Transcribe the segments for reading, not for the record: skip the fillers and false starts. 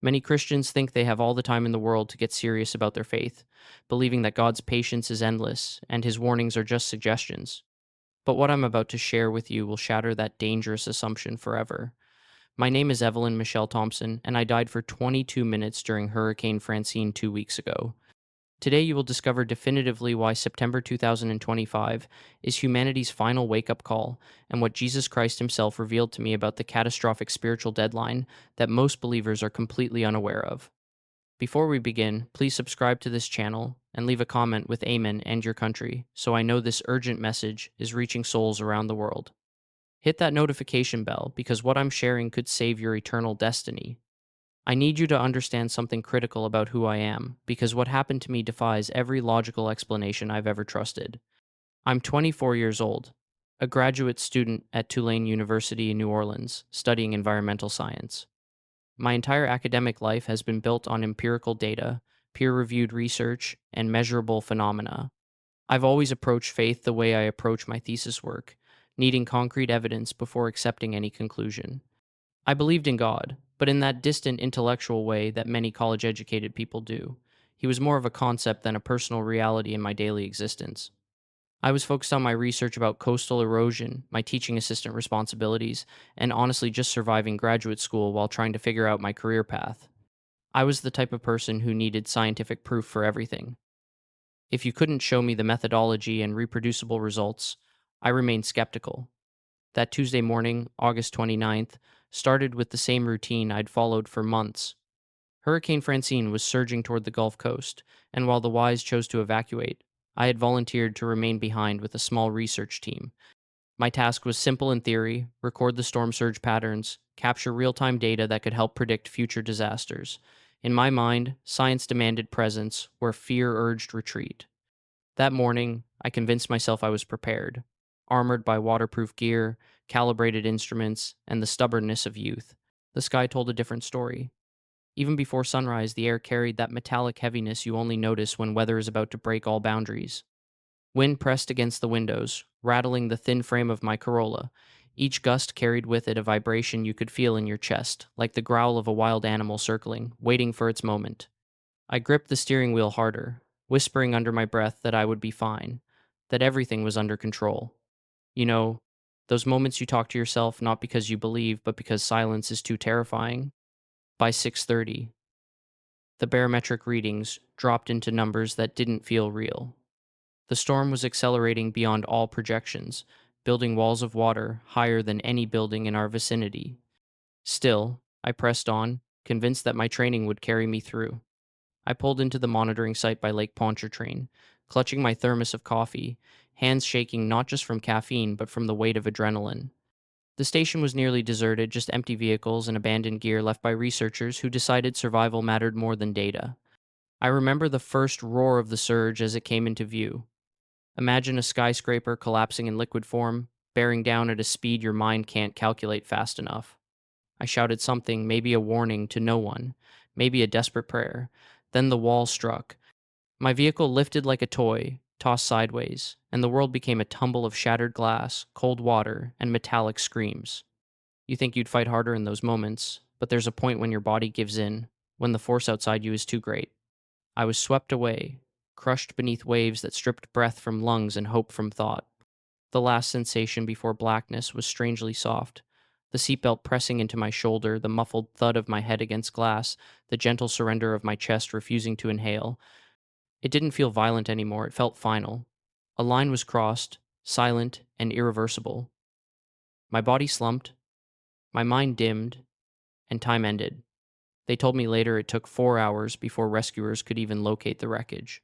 Many Christians think they have all the time in the world to get serious about their faith, believing that God's patience is endless and his warnings are just suggestions. But what I'm about to share with you will shatter that dangerous assumption forever. My name is Evelyn Michelle Thompson, and I died for 22 minutes during Hurricane Francine 2 weeks ago. Today, you will discover definitively why September 2025 is humanity's final wake up call and what Jesus Christ himself revealed to me about the catastrophic spiritual deadline that most believers are completely unaware of. Before we begin, please subscribe to this channel and leave a comment with Amen and your country so I know this urgent message is reaching souls around the world. Hit that notification bell because what I'm sharing could save your eternal destiny. I need you to understand something critical about who I am, because what happened to me defies every logical explanation I've ever trusted. I'm 24 years old, a graduate student at Tulane University in New Orleans, studying environmental science. My entire academic life has been built on empirical data, peer reviewed research, and measurable phenomena. I've always approached faith the way I approach my thesis work, needing concrete evidence before accepting any conclusion. I believed in God, but in that distant intellectual way that many college educated people do. He was more of a concept than a personal reality in my daily existence. I was focused on my research about coastal erosion, my teaching assistant responsibilities, and honestly just surviving graduate school while trying to figure out my career path. I was the type of person who needed scientific proof for everything. If you couldn't show me the methodology and reproducible results, I remained skeptical. That Tuesday morning, August 29th, started with the same routine I'd followed for months. Hurricane Francine was surging toward the Gulf Coast, and while the Wise chose to evacuate, I had volunteered to remain behind with a small research team. My task was simple in theory: record the storm surge patterns, capture real time data that could help predict future disasters. In my mind, science demanded presence where fear urged retreat. That morning, I convinced myself I was prepared, armored by waterproof gear, calibrated instruments, and the stubbornness of youth. The sky told a different story. Even before sunrise, the air carried that metallic heaviness you only notice when weather is about to break all boundaries. Wind pressed against the windows, rattling the thin frame of my Corolla. Each gust carried with it a vibration you could feel in your chest, like the growl of a wild animal circling, waiting for its moment. I gripped the steering wheel harder, whispering under my breath that I would be fine, that everything was under control. You know, those moments you talk to yourself not because you believe, but because silence is too terrifying. By 6:30, the barometric readings dropped into numbers that didn't feel real. The storm was accelerating beyond all projections, building walls of water higher than any building in our vicinity. Still, I pressed on, convinced that my training would carry me through. I pulled into the monitoring site by Lake Pontchartrain, clutching my thermos of coffee, hands shaking not just from caffeine but from the weight of adrenaline. The station was nearly deserted, just empty vehicles and abandoned gear left by researchers who decided survival mattered more than data. I remember the first roar of the surge as it came into view. Imagine a skyscraper collapsing in liquid form, bearing down at a speed your mind can't calculate fast enough. I shouted something, maybe a warning, to no one, maybe a desperate prayer. Then the wall struck. My vehicle lifted like a toy, tossed sideways, and the world became a tumble of shattered glass, cold water, and metallic screams. You think you'd fight harder in those moments, but there's a point when your body gives in, when the force outside you is too great. I was swept away, crushed beneath waves that stripped breath from lungs and hope from thought. The last sensation before blackness was strangely soft. The seatbelt pressing into my shoulder, the muffled thud of my head against glass, the gentle surrender of my chest refusing to inhale. It didn't feel violent anymore, it felt final. A line was crossed, silent and irreversible. My body slumped, my mind dimmed, and time ended. They told me later it took 4 hours before rescuers could even locate the wreckage.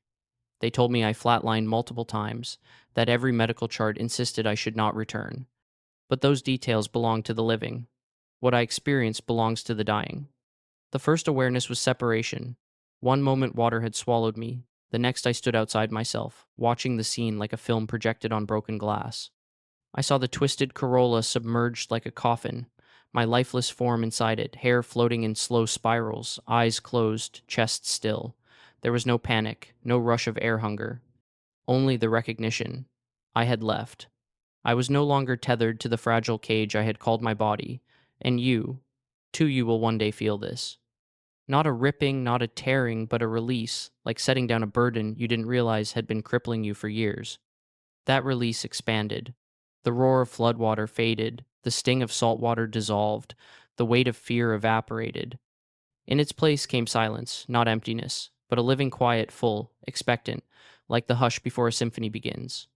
They told me I flatlined multiple times, that every medical chart insisted I should not return. But those details belong to the living. What I experienced belongs to the dying. The first awareness was separation. One moment water had swallowed me, the next I stood outside myself, watching the scene like a film projected on broken glass. I saw the twisted Corolla submerged like a coffin, my lifeless form inside it, hair floating in slow spirals, eyes closed, chest still. There was no panic, no rush of air hunger, only the recognition. I had left. I was no longer tethered to the fragile cage I had called my body, and you, too, you will one day feel this. Not a ripping, not a tearing, but a release, like setting down a burden you didn't realize had been crippling you for years. That release expanded. The roar of floodwater faded, the sting of salt water dissolved, the weight of fear evaporated. In its place came silence, not emptiness, but a living quiet, full, expectant, like the hush before a symphony begins.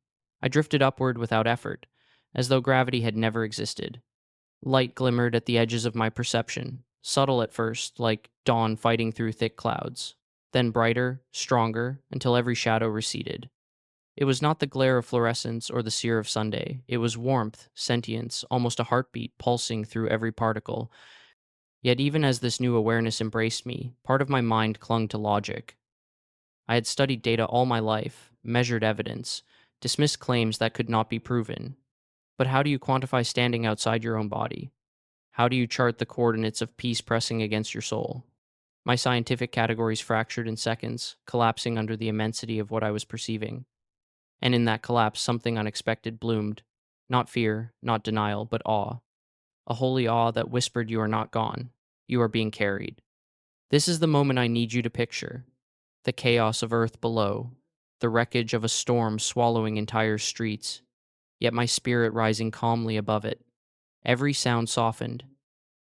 I drifted upward without effort, as though gravity had never existed. Light glimmered at the edges of my perception, subtle at first, like dawn fighting through thick clouds, then brighter, stronger, until every shadow receded. It was not the glare of fluorescence or the sear of Sunday. It was warmth, sentience, almost a heartbeat pulsing through every particle. Yet even as this new awareness embraced me, part of my mind clung to logic. I had studied data all my life, measured evidence, dismissed claims that could not be proven. But how do you quantify standing outside your own body? How do you chart the coordinates of peace pressing against your soul? My scientific categories fractured in seconds, collapsing under the immensity of what I was perceiving. And in that collapse, something unexpected bloomed. Not fear, not denial, but awe. A holy awe that whispered, "You are not gone. You are being carried." This is the moment I need you to picture: the chaos of earth below, the wreckage of a storm swallowing entire streets, yet my spirit rising calmly above it. Every sound softened,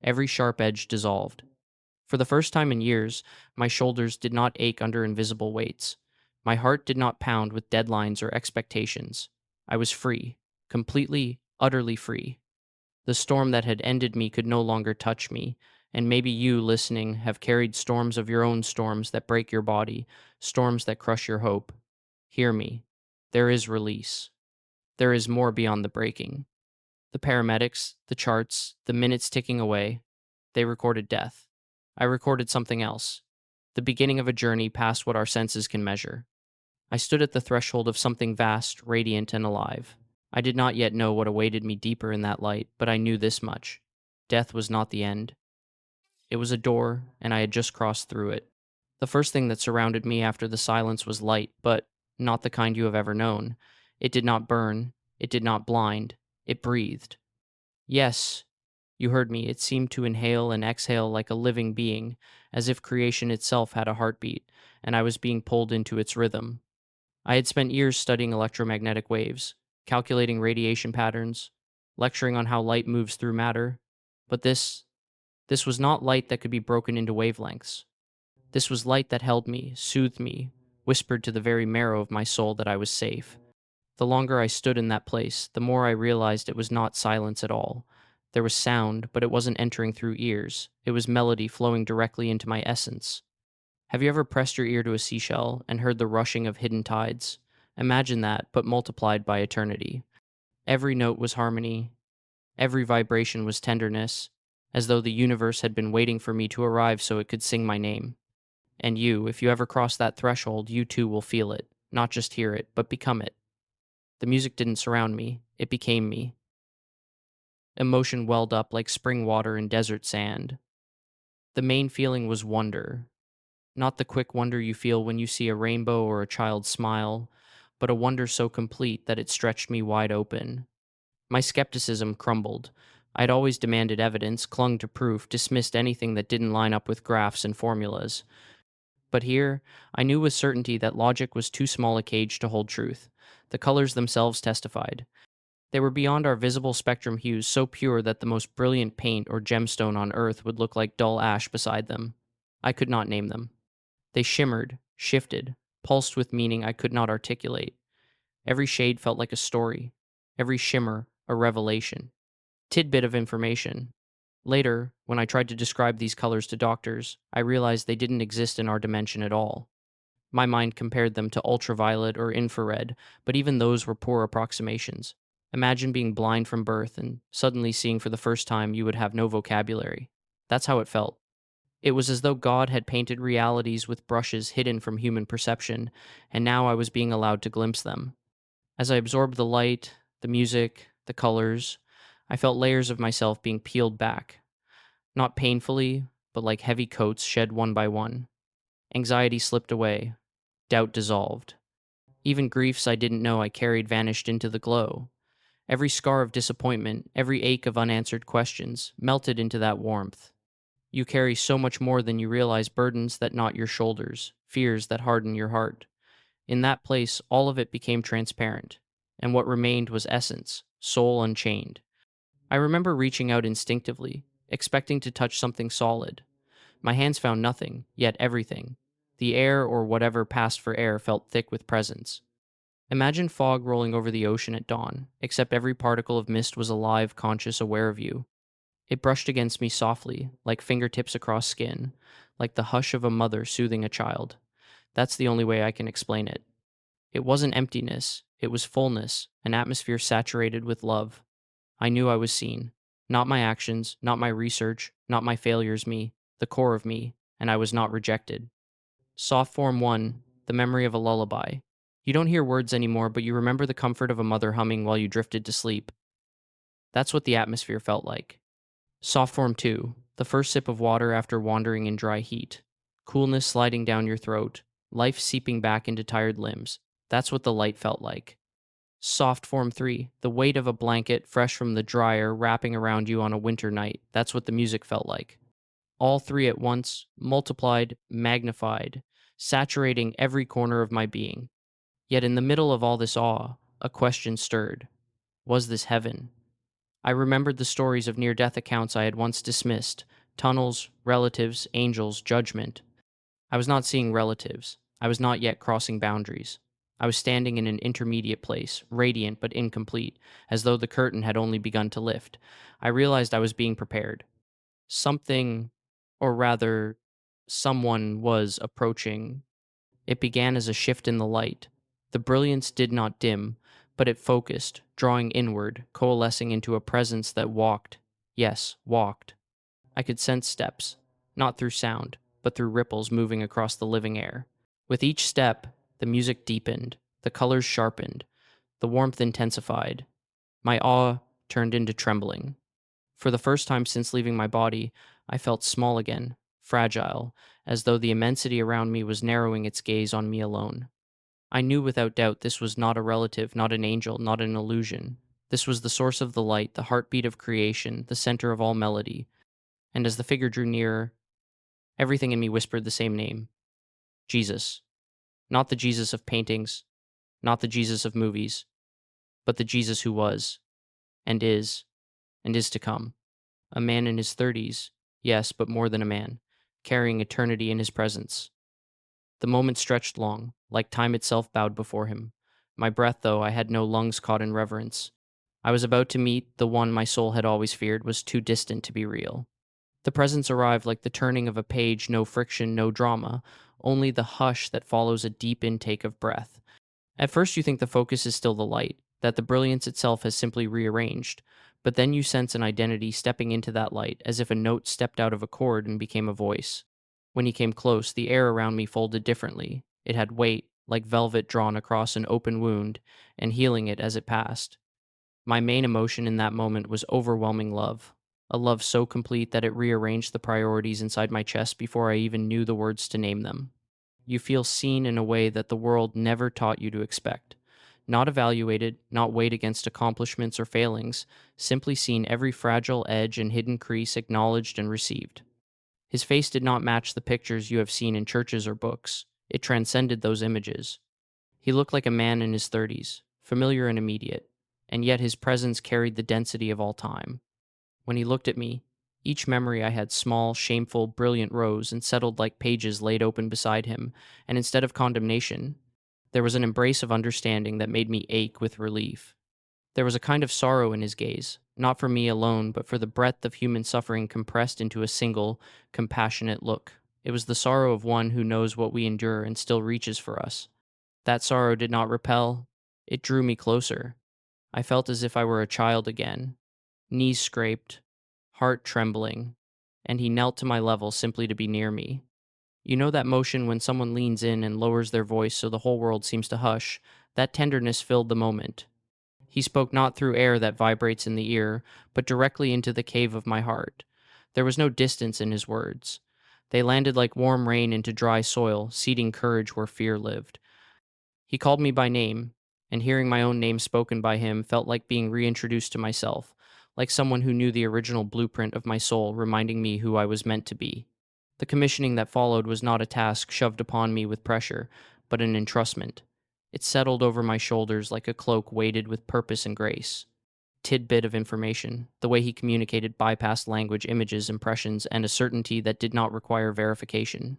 every sharp edge dissolved. For the first time in years, my shoulders did not ache under invisible weights. My heart did not pound with deadlines or expectations. I was free, completely, utterly free. The storm that had ended me could no longer touch me, and maybe you, listening, have carried storms of your own, storms that break your body, storms that crush your hope. Hear me. There is release. There is more beyond the breaking. The paramedics, the charts, the minutes ticking away, they recorded death. I recorded something else, the beginning of a journey past what our senses can measure. I stood at the threshold of something vast, radiant, and alive. I did not yet know what awaited me deeper in that light, but I knew this much: death was not the end. It was a door, and I had just crossed through it. The first thing that surrounded me after the silence was light, but not the kind you have ever known. It did not burn, it did not blind, it breathed. Yes, you heard me. It seemed to inhale and exhale like a living being, as if creation itself had a heartbeat, and I was being pulled into its rhythm. I had spent years studying electromagnetic waves, calculating radiation patterns, lecturing on how light moves through matter, but this was not light that could be broken into wavelengths. This was light that held me, soothed me, whispered to the very marrow of my soul that I was safe. The longer I stood in that place, the more I realized it was not silence at all. There was sound, but it wasn't entering through ears. It was melody flowing directly into my essence. Have you ever pressed your ear to a seashell and heard the rushing of hidden tides? Imagine that, but multiplied by eternity. Every note was harmony, every vibration was tenderness, as though the universe had been waiting for me to arrive so it could sing my name. And you, if you ever cross that threshold, you too will feel it, not just hear it, but become it. The music didn't surround me, it became me. Emotion welled up like spring water in desert sand. The main feeling was wonder, not the quick wonder you feel when you see a rainbow or a child smile, but a wonder so complete that it stretched me wide open. My skepticism crumbled. I'd always demanded evidence, clung to proof, dismissed anything that didn't line up with graphs and formulas. But here, I knew with certainty that logic was too small a cage to hold truth. The colors themselves testified. They were beyond our visible spectrum hues, so pure that the most brilliant paint or gemstone on earth would look like dull ash beside them. I could not name them. They shimmered, shifted, pulsed with meaning I could not articulate. Every shade felt like a story, every shimmer a revelation. Tidbit of information. Later, when I tried to describe these colors to doctors, I realized they didn't exist in our dimension at all. My mind compared them to ultraviolet or infrared, but even those were poor approximations. Imagine being blind from birth and suddenly seeing for the first time you would have no vocabulary. That's how it felt. It was as though God had painted realities with brushes hidden from human perception, and now I was being allowed to glimpse them. As I absorbed the light, the music, the colors, I felt layers of myself being peeled back. Not painfully, but like heavy coats shed one by one. Anxiety slipped away. Doubt dissolved. Even griefs I didn't know I carried vanished into the glow. Every scar of disappointment, every ache of unanswered questions, melted into that warmth. You carry so much more than you realize, burdens that knot your shoulders, fears that harden your heart. In that place, all of it became transparent, and what remained was essence, soul unchained. I remember reaching out instinctively, expecting to touch something solid. My hands found nothing, yet everything. The air, or whatever passed for air, felt thick with presence. Imagine fog rolling over the ocean at dawn, except every particle of mist was alive, conscious, aware of you. It brushed against me softly, like fingertips across skin, like the hush of a mother soothing a child. That's the only way I can explain it. It wasn't emptiness, it was fullness, an atmosphere saturated with love. I knew I was seen. Not my actions, not my research, not my failures, me, the core of me, and I was not rejected. Soft Form 1, the memory of a lullaby. You don't hear words anymore, but you remember the comfort of a mother humming while you drifted to sleep. That's what the atmosphere felt like. Soft Form 2, the first sip of water after wandering in dry heat. Coolness sliding down your throat, life seeping back into tired limbs. That's what the light felt like. Soft Form 3, the weight of a blanket fresh from the dryer wrapping around you on a winter night. That's what the music felt like. All three at once, multiplied, magnified, saturating every corner of my being. Yet in the middle of all this awe, a question stirred. Was this heaven? I remembered the stories of near death accounts I had once dismissed: tunnels, relatives, angels, judgment. I was not seeing relatives. I was not yet crossing boundaries. I was standing in an intermediate place, radiant but incomplete, as though the curtain had only begun to lift. I realized I was being prepared. Something, or rather, someone was approaching. It began as a shift in the light. The brilliance did not dim, but it focused, drawing inward, coalescing into a presence that walked. Yes, walked. I could sense steps, not through sound, but through ripples moving across the living air. With each step, the music deepened, the colors sharpened, the warmth intensified. My awe turned into trembling. For the first time since leaving my body, I felt small again, fragile, as though the immensity around me was narrowing its gaze on me alone. I knew without doubt this was not a relative, not an angel, not an illusion. This was the source of the light, the heartbeat of creation, the center of all melody. And as the figure drew nearer, everything in me whispered the same name: Jesus. Not the Jesus of paintings, not the Jesus of movies, but the Jesus who was, and is to come. A man in his 30s, yes, but more than a man, carrying eternity in his presence. The moment stretched long, like time itself bowed before him. My breath, though I had no lungs, caught in reverence. I was about to meet the one my soul had always feared was too distant to be real. The presence arrived like the turning of a page, no friction, no drama, only the hush that follows a deep intake of breath. At first you think the focus is still the light, that the brilliance itself has simply rearranged, but then you sense an identity stepping into that light, as if a note stepped out of a chord and became a voice. When he came close, the air around me folded differently. It had weight, like velvet drawn across an open wound, and healing it as it passed. My main emotion in that moment was overwhelming love, a love so complete that it rearranged the priorities inside my chest before I even knew the words to name them. You feel seen in a way that the world never taught you to expect. Not evaluated, not weighed against accomplishments or failings, simply seen, every fragile edge and hidden crease acknowledged and received. His face did not match the pictures you have seen in churches or books. It transcended those images. He looked like a man in his 30s, familiar and immediate, and yet his presence carried the density of all time. When he looked at me, each memory I had, small, shameful, brilliant, rose and settled like pages laid open beside him, and instead of condemnation, there was an embrace of understanding that made me ache with relief. There was a kind of sorrow in his gaze, not for me alone, but for the breadth of human suffering compressed into a single, compassionate look. It was the sorrow of one who knows what we endure and still reaches for us. That sorrow did not repel, it drew me closer. I felt as if I were a child again, knees scraped, heart trembling, and he knelt to my level simply to be near me. You know that motion when someone leans in and lowers their voice so the whole world seems to hush? That tenderness filled the moment. He spoke not through air that vibrates in the ear, but directly into the cave of my heart. There was no distance in his words. They landed like warm rain into dry soil, seeding courage where fear lived. He called me by name, and hearing my own name spoken by him felt like being reintroduced to myself, like someone who knew the original blueprint of my soul, reminding me who I was meant to be. The commissioning that followed was not a task shoved upon me with pressure, but an entrustment. It settled over my shoulders like a cloak weighted with purpose and grace. Tidbit of information. The way he communicated bypassed language, images, impressions, and a certainty that did not require verification.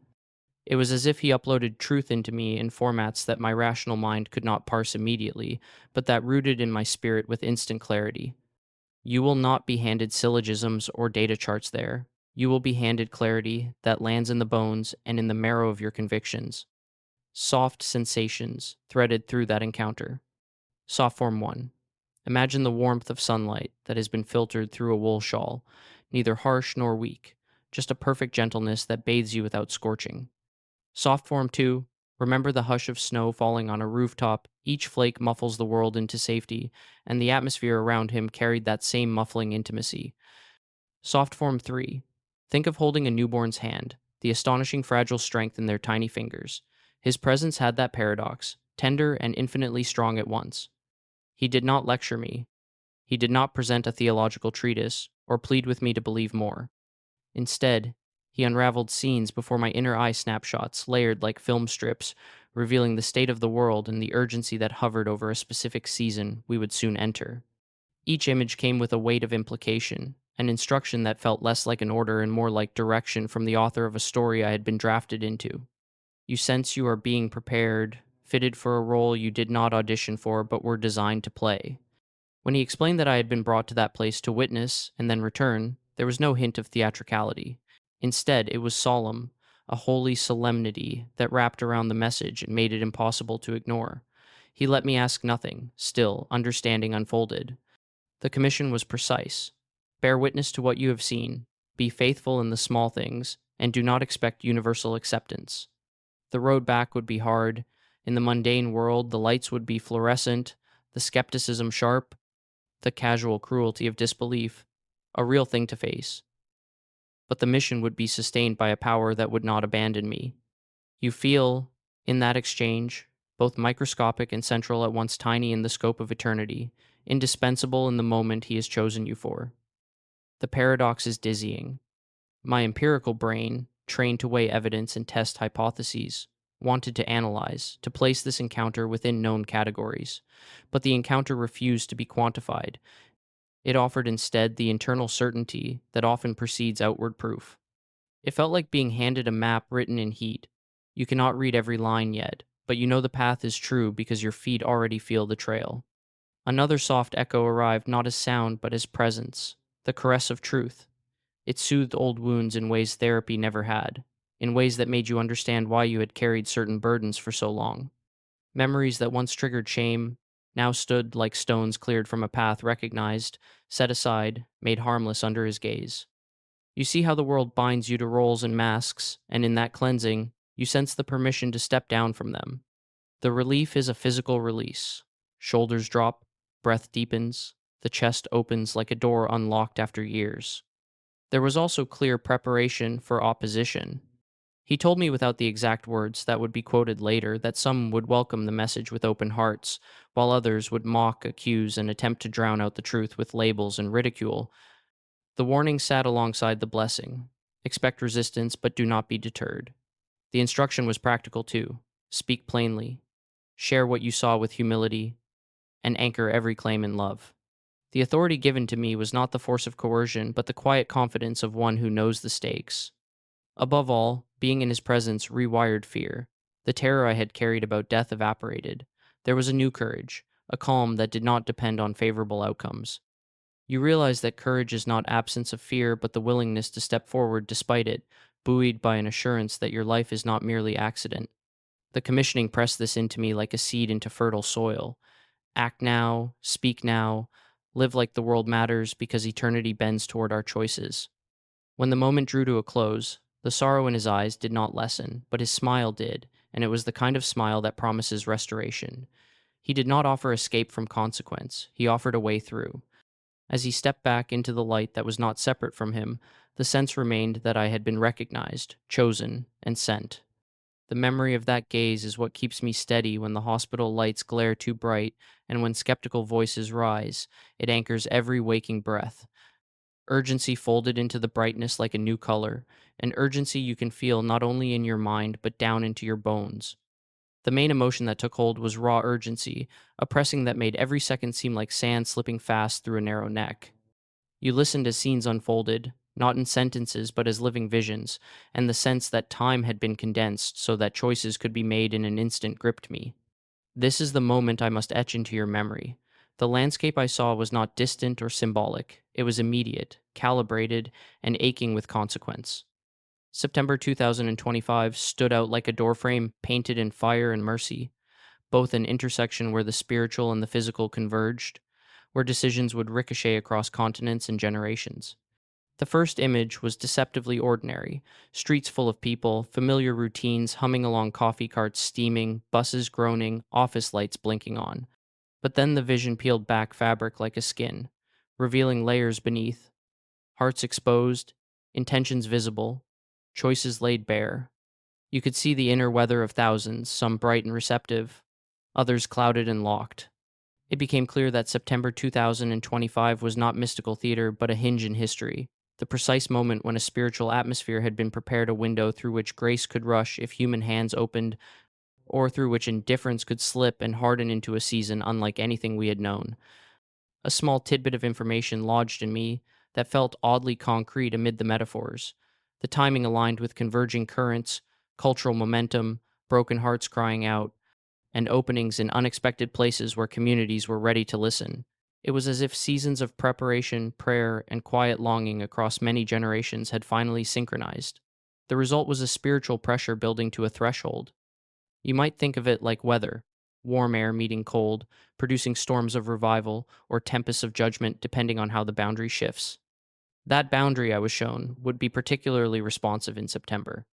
It was as if he uploaded truth into me in formats that my rational mind could not parse immediately, but that rooted in my spirit with instant clarity. You will not be handed syllogisms or data charts there. You will be handed clarity that lands in the bones and in the marrow of your convictions. Soft sensations threaded through that encounter. Soft form 1. Imagine the warmth of sunlight that has been filtered through a wool shawl, neither harsh nor weak, just a perfect gentleness that bathes you without scorching. Soft form 2. Remember the hush of snow falling on a rooftop. Each flake muffles the world into safety, and the atmosphere around him carried that same muffling intimacy. Soft form 3. Think of holding a newborn's hand, the astonishing fragile strength in their tiny fingers. His presence had that paradox, tender and infinitely strong at once. He did not lecture me. He did not present a theological treatise or plead with me to believe more. Instead, he unraveled scenes before my inner eye, snapshots layered like film strips, revealing the state of the world and the urgency that hovered over a specific season we would soon enter. Each image came with a weight of implication, an instruction that felt less like an order and more like direction from the author of a story I had been drafted into. You sense you are being prepared, fitted for a role you did not audition for but were designed to play. When he explained that I had been brought to that place to witness and then return, there was no hint of theatricality. Instead, it was solemn, a holy solemnity that wrapped around the message and made it impossible to ignore. He let me ask nothing, still, understanding unfolded. The commission was precise. Bear witness to what you have seen, be faithful in the small things, and do not expect universal acceptance. The road back would be hard. In the mundane world, the lights would be fluorescent, the skepticism sharp, the casual cruelty of disbelief, a real thing to face. But the mission would be sustained by a power that would not abandon me. You feel, in that exchange, both microscopic and central at once, tiny in the scope of eternity, indispensable in the moment he has chosen you for. The paradox is dizzying. My empirical brain, trained to weigh evidence and test hypotheses, wanted to analyze, to place this encounter within known categories. But the encounter refused to be quantified. It offered instead the internal certainty that often precedes outward proof. It felt like being handed a map written in heat. You cannot read every line yet, but you know the path is true because your feet already feel the trail. Another soft echo arrived, not as sound but as presence, the caress of truth. It soothed old wounds in ways therapy never had, in ways that made you understand why you had carried certain burdens for so long. Memories that once triggered shame now stood like stones cleared from a path recognized, set aside, made harmless under his gaze. You see how the world binds you to roles and masks, and in that cleansing, you sense the permission to step down from them. The relief is a physical release. Shoulders drop, breath deepens, the chest opens like a door unlocked after years. There was also clear preparation for opposition. He told me without the exact words that would be quoted later that some would welcome the message with open hearts, while others would mock, accuse, and attempt to drown out the truth with labels and ridicule. The warning sat alongside the blessing. Expect resistance, but do not be deterred. The instruction was practical too. Speak plainly. Share what you saw with humility, and anchor every claim in love. The authority given to me was not the force of coercion, but the quiet confidence of one who knows the stakes. Above all, being in his presence rewired fear. The terror I had carried about death evaporated. There was a new courage, a calm that did not depend on favorable outcomes. You realize that courage is not absence of fear, but the willingness to step forward despite it, buoyed by an assurance that your life is not merely accident. The commissioning pressed this into me like a seed into fertile soil. Act now, speak now, live like the world matters because eternity bends toward our choices. When the moment drew to a close, the sorrow in his eyes did not lessen, but his smile did, and it was the kind of smile that promises restoration. He did not offer escape from consequence, he offered a way through. As he stepped back into the light that was not separate from him, the sense remained that I had been recognized, chosen, and sent. The memory of that gaze is what keeps me steady when the hospital lights glare too bright, and when skeptical voices rise. It anchors every waking breath. Urgency folded into the brightness like a new color, an urgency you can feel not only in your mind but down into your bones. The main emotion that took hold was raw urgency, a pressing that made every second seem like sand slipping fast through a narrow neck. You listened as scenes unfolded, not in sentences but as living visions, and the sense that time had been condensed so that choices could be made in an instant gripped me. This is the moment I must etch into your memory. The landscape I saw was not distant or symbolic, it was immediate, calibrated, and aching with consequence. September 2025 stood out like a doorframe painted in fire and mercy, both an intersection where the spiritual and the physical converged, where decisions would ricochet across continents and generations. The first image was deceptively ordinary: streets full of people, familiar routines humming along, coffee carts steaming, buses groaning, office lights blinking on. But then the vision peeled back fabric like a skin, revealing layers beneath, hearts exposed, intentions visible, choices laid bare. You could see the inner weather of thousands, some bright and receptive, others clouded and locked. It became clear that September 2025 was not mystical theater, but a hinge in history, the precise moment when a spiritual atmosphere had been prepared, a window through which grace could rush if human hands opened, or through which indifference could slip and harden into a season unlike anything we had known. A small tidbit of information lodged in me that felt oddly concrete amid the metaphors. The timing aligned with converging currents, cultural momentum, broken hearts crying out, and openings in unexpected places where communities were ready to listen. It was as if seasons of preparation, prayer, and quiet longing across many generations had finally synchronized. The result was a spiritual pressure building to a threshold. You might think of it like weather: warm air meeting cold, producing storms of revival or tempests of judgment depending on how the boundary shifts. That boundary, I was shown, would be particularly responsive in September.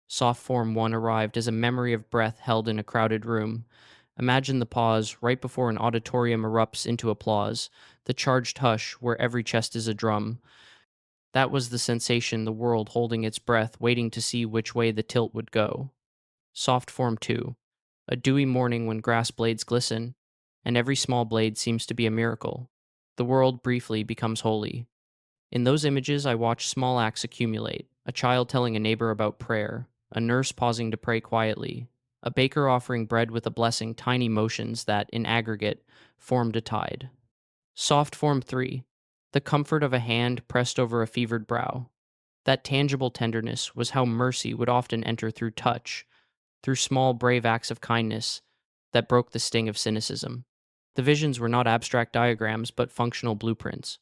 Soft Form 1 arrived as a memory of breath held in a crowded room. Imagine the pause right before an auditorium erupts into applause, the charged hush where every chest is a drum. That was the sensation: the world holding its breath, waiting to see which way the tilt would go. Soft Form 2, a dewy morning when grass blades glisten, and every small blade seems to be a miracle. The world briefly becomes holy. In those images, I watch small acts accumulate: a child telling a neighbor about prayer, a nurse pausing to pray quietly, a baker offering bread with a blessing, tiny motions that, in aggregate, formed a tide. Soft Form 3, the comfort of a hand pressed over a fevered brow. That tangible tenderness was how mercy would often enter through touch, through small, brave acts of kindness that broke the sting of cynicism. The visions were not abstract diagrams, but functional blueprints.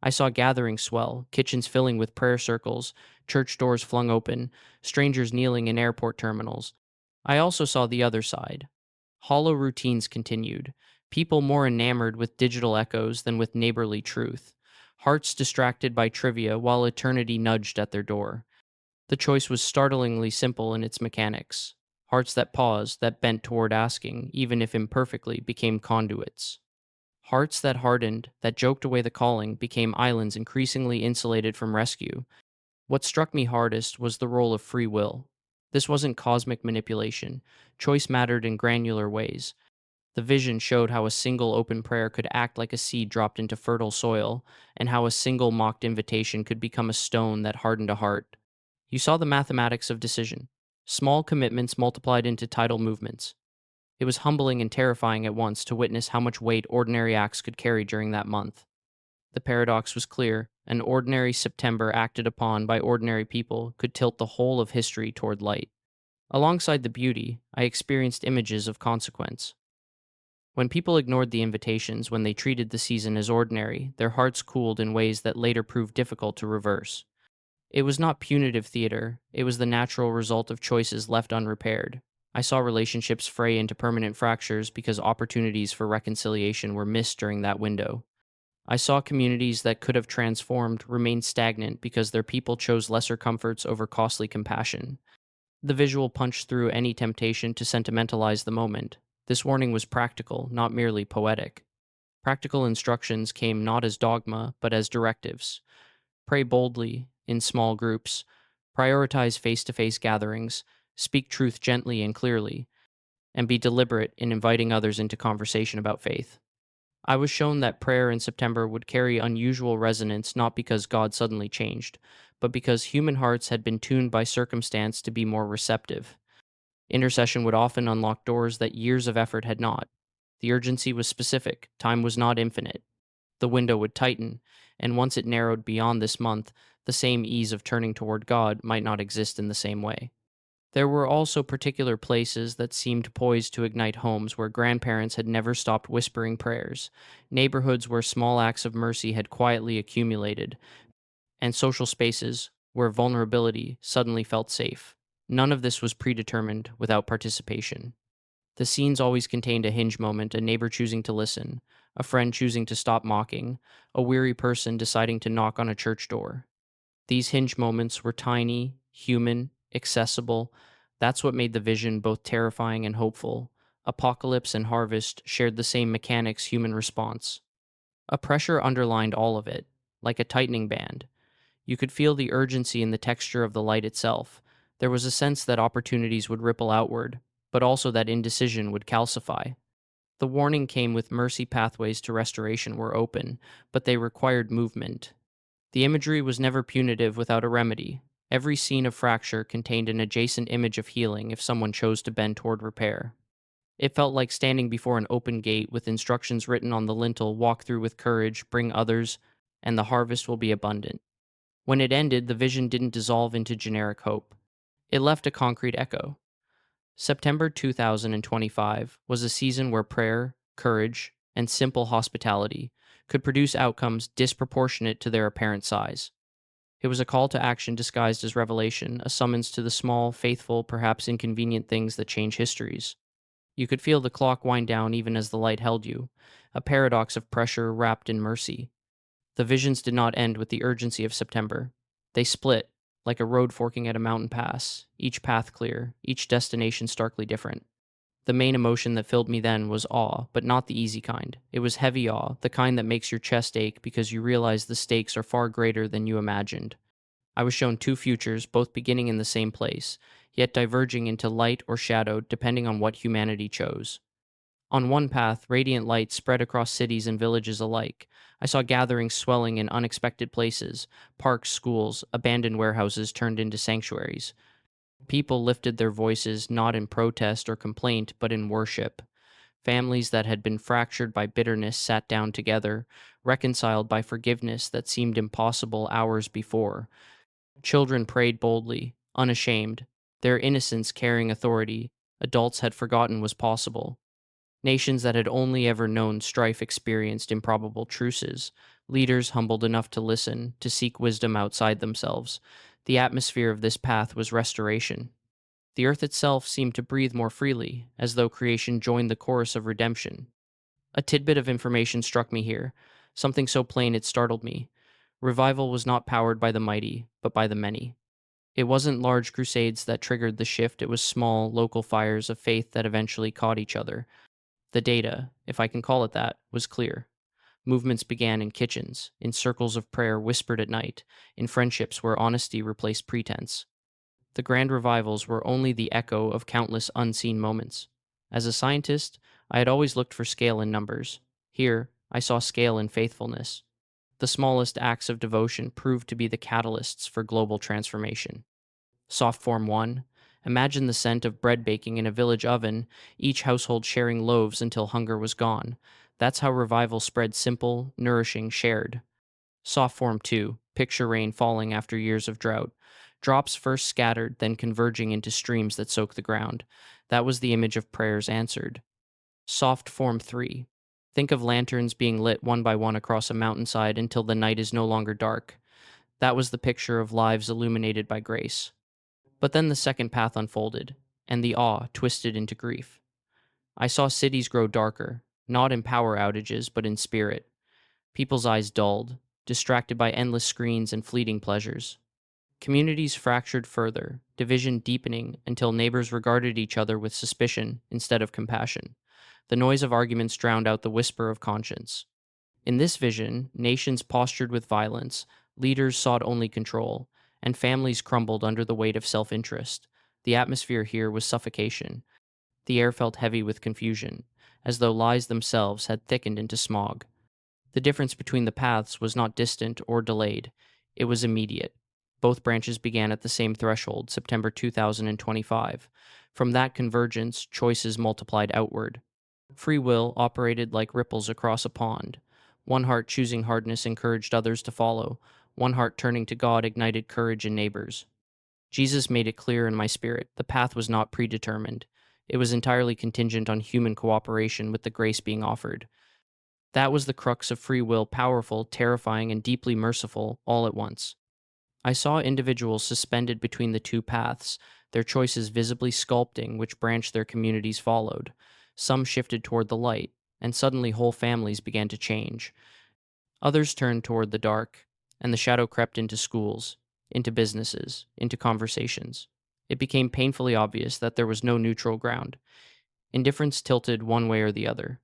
I saw gatherings swell, kitchens filling with prayer circles, church doors flung open, strangers kneeling in airport terminals. I also saw the other side. Hollow routines continued, people more enamored with digital echoes than with neighborly truth, hearts distracted by trivia while eternity nudged at their door. The choice was startlingly simple in its mechanics. Hearts that paused, that bent toward asking, even if imperfectly, became conduits. Hearts that hardened, that joked away the calling, became islands increasingly insulated from rescue. What struck me hardest was the role of free will. This wasn't cosmic manipulation. Choice mattered in granular ways. The vision showed how a single open prayer could act like a seed dropped into fertile soil, and how a single mocked invitation could become a stone that hardened a heart. You saw the mathematics of decision: small commitments multiplied into tidal movements. It was humbling and terrifying at once to witness how much weight ordinary acts could carry during that month. The paradox was clear: an ordinary September acted upon by ordinary people could tilt the whole of history toward light. Alongside the beauty, I experienced images of consequence. When people ignored the invitations, when they treated the season as ordinary, their hearts cooled in ways that later proved difficult to reverse. It was not punitive theater, it was the natural result of choices left unrepaired. I saw relationships fray into permanent fractures because opportunities for reconciliation were missed during that window. I saw communities that could have transformed remain stagnant because their people chose lesser comforts over costly compassion. The visual punched through any temptation to sentimentalize the moment. This warning was practical, not merely poetic. Practical instructions came not as dogma, but as directives. Pray boldly, in small groups, prioritize face to face gatherings, speak truth gently and clearly, and be deliberate in inviting others into conversation about faith. I was shown that prayer in September would carry unusual resonance not because God suddenly changed, but because human hearts had been tuned by circumstance to be more receptive. Intercession would often unlock doors that years of effort had not. The urgency was specific, time was not infinite. The window would tighten, and once it narrowed beyond this month, the same ease of turning toward God might not exist in the same way. There were also particular places that seemed poised to ignite homes where grandparents had never stopped whispering prayers, neighborhoods where small acts of mercy had quietly accumulated, and social spaces where vulnerability suddenly felt safe. None of this was predetermined without participation. The scenes always contained a hinge moment, a neighbor choosing to listen, a friend choosing to stop mocking, a weary person deciding to knock on a church door. These hinge moments were tiny, human, accessible. That's what made the vision both terrifying and hopeful. Apocalypse and harvest shared the same mechanics human response. A pressure underlined all of it, like a tightening band. You could feel the urgency in the texture of the light itself. There was a sense that opportunities would ripple outward, but also that indecision would calcify. The warning came with mercy pathways to restoration were open, but they required movement. The imagery was never punitive without a remedy. Every scene of fracture contained an adjacent image of healing if someone chose to bend toward repair. It felt like standing before an open gate with instructions written on the lintel: walk through with courage, bring others, and the harvest will be abundant. When it ended, the vision didn't dissolve into generic hope. It left a concrete echo. September 2025 was a season where prayer, courage, and simple hospitality could produce outcomes disproportionate to their apparent size. It was a call to action disguised as revelation, a summons to the small, faithful, perhaps inconvenient things that change histories. You could feel the clock wind down even as the light held you, a paradox of pressure wrapped in mercy. The visions did not end with the urgency of September. They split, like a road forking at a mountain pass, each path clear, each destination starkly different. The main emotion that filled me then was awe, but not the easy kind. It was heavy awe, the kind that makes your chest ache because you realize the stakes are far greater than you imagined. I was shown two futures, both beginning in the same place, yet diverging into light or shadow depending on what humanity chose. On one path, radiant light spread across cities and villages alike. I saw gatherings swelling in unexpected places: parks, schools, abandoned warehouses turned into sanctuaries. People lifted their voices not in protest or complaint, but in worship. Families that had been fractured by bitterness sat down together, reconciled by forgiveness that seemed impossible hours before. Children prayed boldly, unashamed, their innocence carrying authority adults had forgotten was possible. Nations that had only ever known strife experienced improbable truces, leaders humbled enough to listen, to seek wisdom outside themselves. The atmosphere of this path was restoration. The earth itself seemed to breathe more freely, as though creation joined the chorus of redemption. A tidbit of information struck me here, something so plain it startled me. Revival was not powered by the mighty, but by the many. It wasn't large crusades that triggered the shift, it was small, local fires of faith that eventually caught each other. The data, if I can call it that, was clear. Movements began in kitchens, in circles of prayer whispered at night, in friendships where honesty replaced pretense. The grand revivals were only the echo of countless unseen moments. As a scientist, I had always looked for scale in numbers. Here, I saw scale in faithfulness. The smallest acts of devotion proved to be the catalysts for global transformation. Soft Form 1. Imagine the scent of bread baking in a village oven, each household sharing loaves until hunger was gone. That's how revival spread: simple, nourishing, shared. Soft Form 2. Picture rain falling after years of drought. Drops first scattered, then converging into streams that soak the ground. That was the image of prayers answered. Soft Form 3. Think of lanterns being lit one by one across a mountainside until the night is no longer dark. That was the picture of lives illuminated by grace. But then the second path unfolded, and the awe twisted into grief. I saw cities grow darker, not in power outages, but in spirit. People's eyes dulled, distracted by endless screens and fleeting pleasures. Communities fractured further, division deepening until neighbors regarded each other with suspicion instead of compassion. The noise of arguments drowned out the whisper of conscience. In this vision, nations postured with violence, leaders sought only control, and families crumbled under the weight of self interest. The atmosphere here was suffocation. The air felt heavy with confusion, as though lies themselves had thickened into smog. The difference between the paths was not distant or delayed, it was immediate. Both branches began at the same threshold, September 2025. From that convergence, choices multiplied outward. Free will operated like ripples across a pond. One heart choosing hardness encouraged others to follow. One heart turning to God ignited courage in neighbors. Jesus made it clear in my spirit the path was not predetermined. It was entirely contingent on human cooperation with the grace being offered. That was the crux of free will, powerful, terrifying, and deeply merciful all at once. I saw individuals suspended between the two paths, their choices visibly sculpting which branch their communities followed. Some shifted toward the light, and suddenly whole families began to change. Others turned toward the dark, and the shadow crept into schools, into businesses, into conversations. It became painfully obvious that there was no neutral ground. Indifference tilted one way or the other.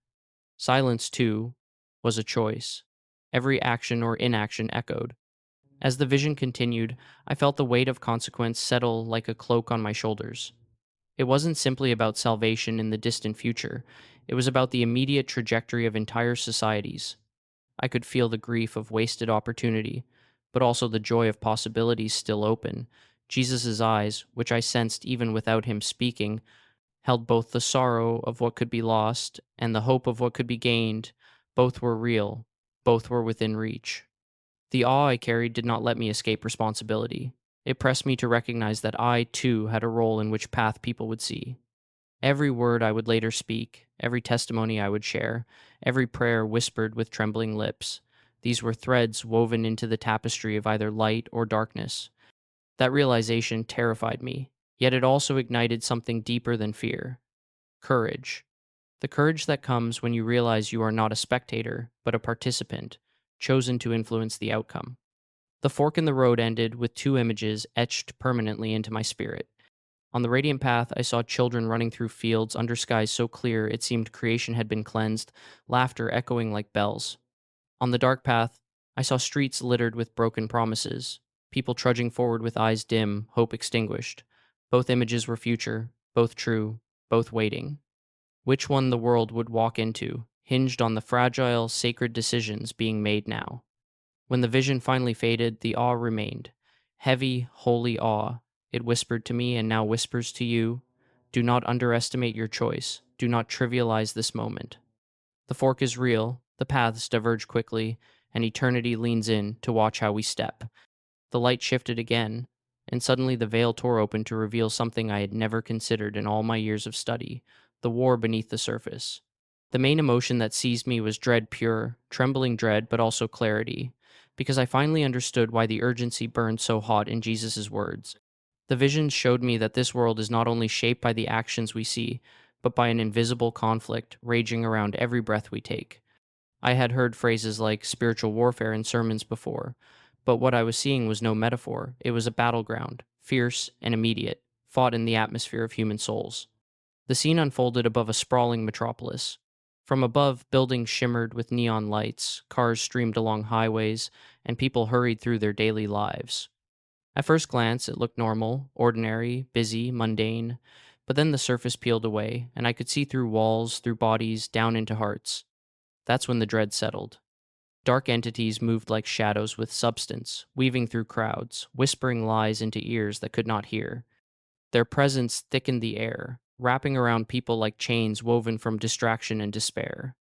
Silence, too, was a choice. Every action or inaction echoed. As the vision continued, I felt the weight of consequence settle like a cloak on my shoulders. It wasn't simply about salvation in the distant future, it was about the immediate trajectory of entire societies. I could feel the grief of wasted opportunity, but also the joy of possibilities still open. Jesus' eyes, which I sensed even without him speaking, held both the sorrow of what could be lost and the hope of what could be gained. Both were real, both were within reach. The awe I carried did not let me escape responsibility. It pressed me to recognize that I, too, had a role in which path people would see. Every word I would later speak, every testimony I would share, every prayer whispered with trembling lips, these were threads woven into the tapestry of either light or darkness. That realization terrified me, yet it also ignited something deeper than fear: courage. The courage that comes when you realize you are not a spectator, but a participant, chosen to influence the outcome. The fork in the road ended with two images etched permanently into my spirit. On the radiant path, I saw children running through fields under skies so clear it seemed creation had been cleansed, laughter echoing like bells. On the dark path, I saw streets littered with broken promises, people trudging forward with eyes dim, hope extinguished. Both images were future, both true, both waiting. Which one the world would walk into hinged on the fragile, sacred decisions being made now. When the vision finally faded, the awe remained. Heavy, holy awe. It whispered to me and now whispers to you: do not underestimate your choice. Do not trivialize this moment. The fork is real, the paths diverge quickly, and eternity leans in to watch how we step. The light shifted again, and suddenly the veil tore open to reveal something I had never considered in all my years of study: the war beneath the surface. The main emotion that seized me was dread pure, trembling dread, but also clarity, because I finally understood why the urgency burned so hot in Jesus' words. The visions showed me that this world is not only shaped by the actions we see, but by an invisible conflict raging around every breath we take. I had heard phrases like spiritual warfare in sermons before, but what I was seeing was no metaphor. It was a battleground, fierce and immediate, fought in the atmosphere of human souls. The scene unfolded above a sprawling metropolis. From above, buildings shimmered with neon lights, cars streamed along highways, and people hurried through their daily lives. At first glance, it looked normal, ordinary, busy, mundane, but then the surface peeled away, and I could see through walls, through bodies, down into hearts. That's when the dread settled. Dark entities moved like shadows with substance, weaving through crowds, whispering lies into ears that could not hear. Their presence thickened the air, wrapping around people like chains woven from distraction and despair.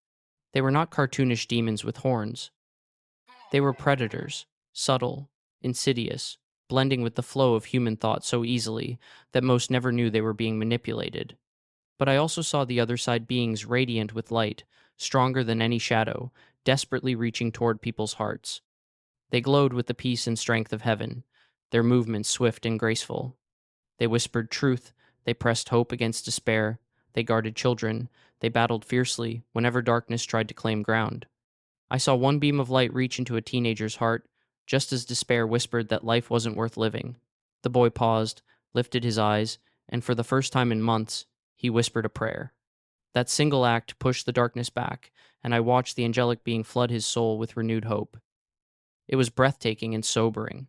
They were not cartoonish demons with horns. They were predators, subtle, insidious, blending with the flow of human thought so easily that most never knew they were being manipulated. But I also saw the other side beings radiant with light, stronger than any shadow, desperately reaching toward people's hearts. They glowed with the peace and strength of heaven, their movements swift and graceful. They whispered truth, they pressed hope against despair, they guarded children, they battled fiercely whenever darkness tried to claim ground. I saw one beam of light reach into a teenager's heart, just as despair whispered that life wasn't worth living. The boy paused, lifted his eyes, and for the first time in months, he whispered a prayer. That single act pushed the darkness back, and I watched the angelic being flood his soul with renewed hope. It was breathtaking and sobering.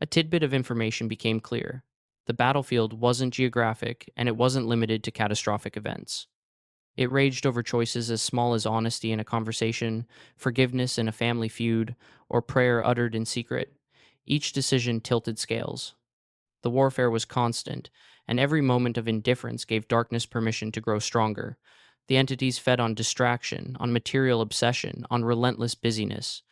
A tidbit of information became clear. The battlefield wasn't geographic, and it wasn't limited to catastrophic events. It raged over choices as small as honesty in a conversation, forgiveness in a family feud, or prayer uttered in secret. Each decision tilted scales. The warfare was constant, and every moment of indifference gave darkness permission to grow stronger. The entities fed on distraction, on material obsession, on relentless busyness.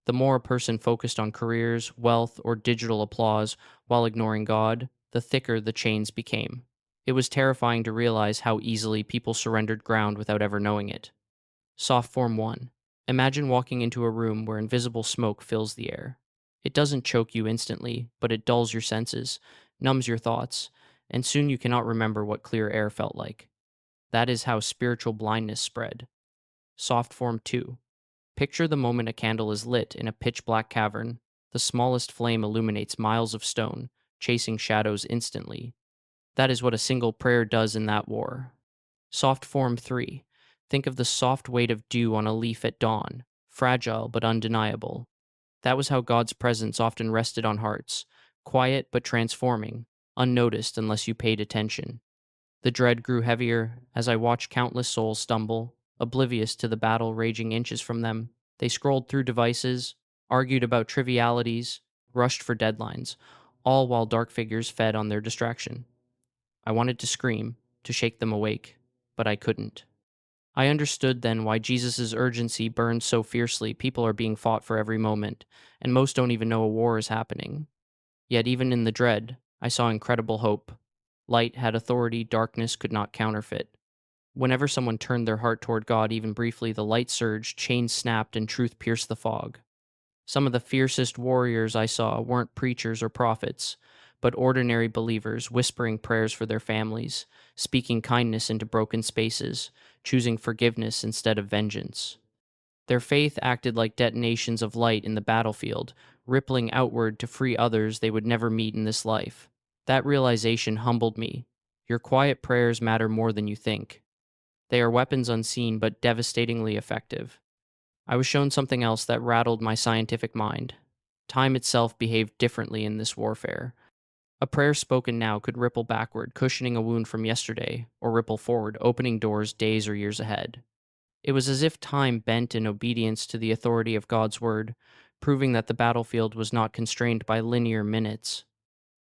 The more a person focused on careers, wealth, or digital applause while ignoring God, the thicker the chains became. It was terrifying to realize how easily people surrendered ground without ever knowing it. Soft Form 1. Imagine walking into a room where invisible smoke fills the air. It doesn't choke you instantly, but it dulls your senses, numbs your thoughts, and soon you cannot remember what clear air felt like. That is how spiritual blindness spread. Soft Form 2. Picture the moment a candle is lit in a pitch black cavern. The smallest flame illuminates miles of stone, chasing shadows instantly. That is what a single prayer does in that war. Soft Form 3. Think of the soft weight of dew on a leaf at dawn, fragile but undeniable. That was how God's presence often rested on hearts, quiet but transforming, unnoticed unless you paid attention. The dread grew heavier as I watched countless souls stumble, oblivious to the battle raging inches from them. They scrolled through devices, argued about trivialities, rushed for deadlines, all while dark figures fed on their distraction. I wanted to scream, to shake them awake, but I couldn't. I understood then why Jesus' urgency burned so fiercely. People are being fought for every moment, and most don't even know a war is happening. Yet even in the dread, I saw incredible hope. Light had authority darkness could not counterfeit. Whenever someone turned their heart toward God even briefly, the light surged, chains snapped, and truth pierced the fog. Some of the fiercest warriors I saw weren't preachers or prophets, but ordinary believers whispering prayers for their families, speaking kindness into broken spaces, choosing forgiveness instead of vengeance. Their faith acted like detonations of light in the battlefield, rippling outward to free others they would never meet in this life. That realization humbled me. Your quiet prayers matter more than you think. They are weapons unseen but devastatingly effective. I was shown something else that rattled my scientific mind. Time itself behaved differently in this warfare. A prayer spoken now could ripple backward, cushioning a wound from yesterday, or ripple forward, opening doors days or years ahead. It was as if time bent in obedience to the authority of God's word, proving that the battlefield was not constrained by linear minutes.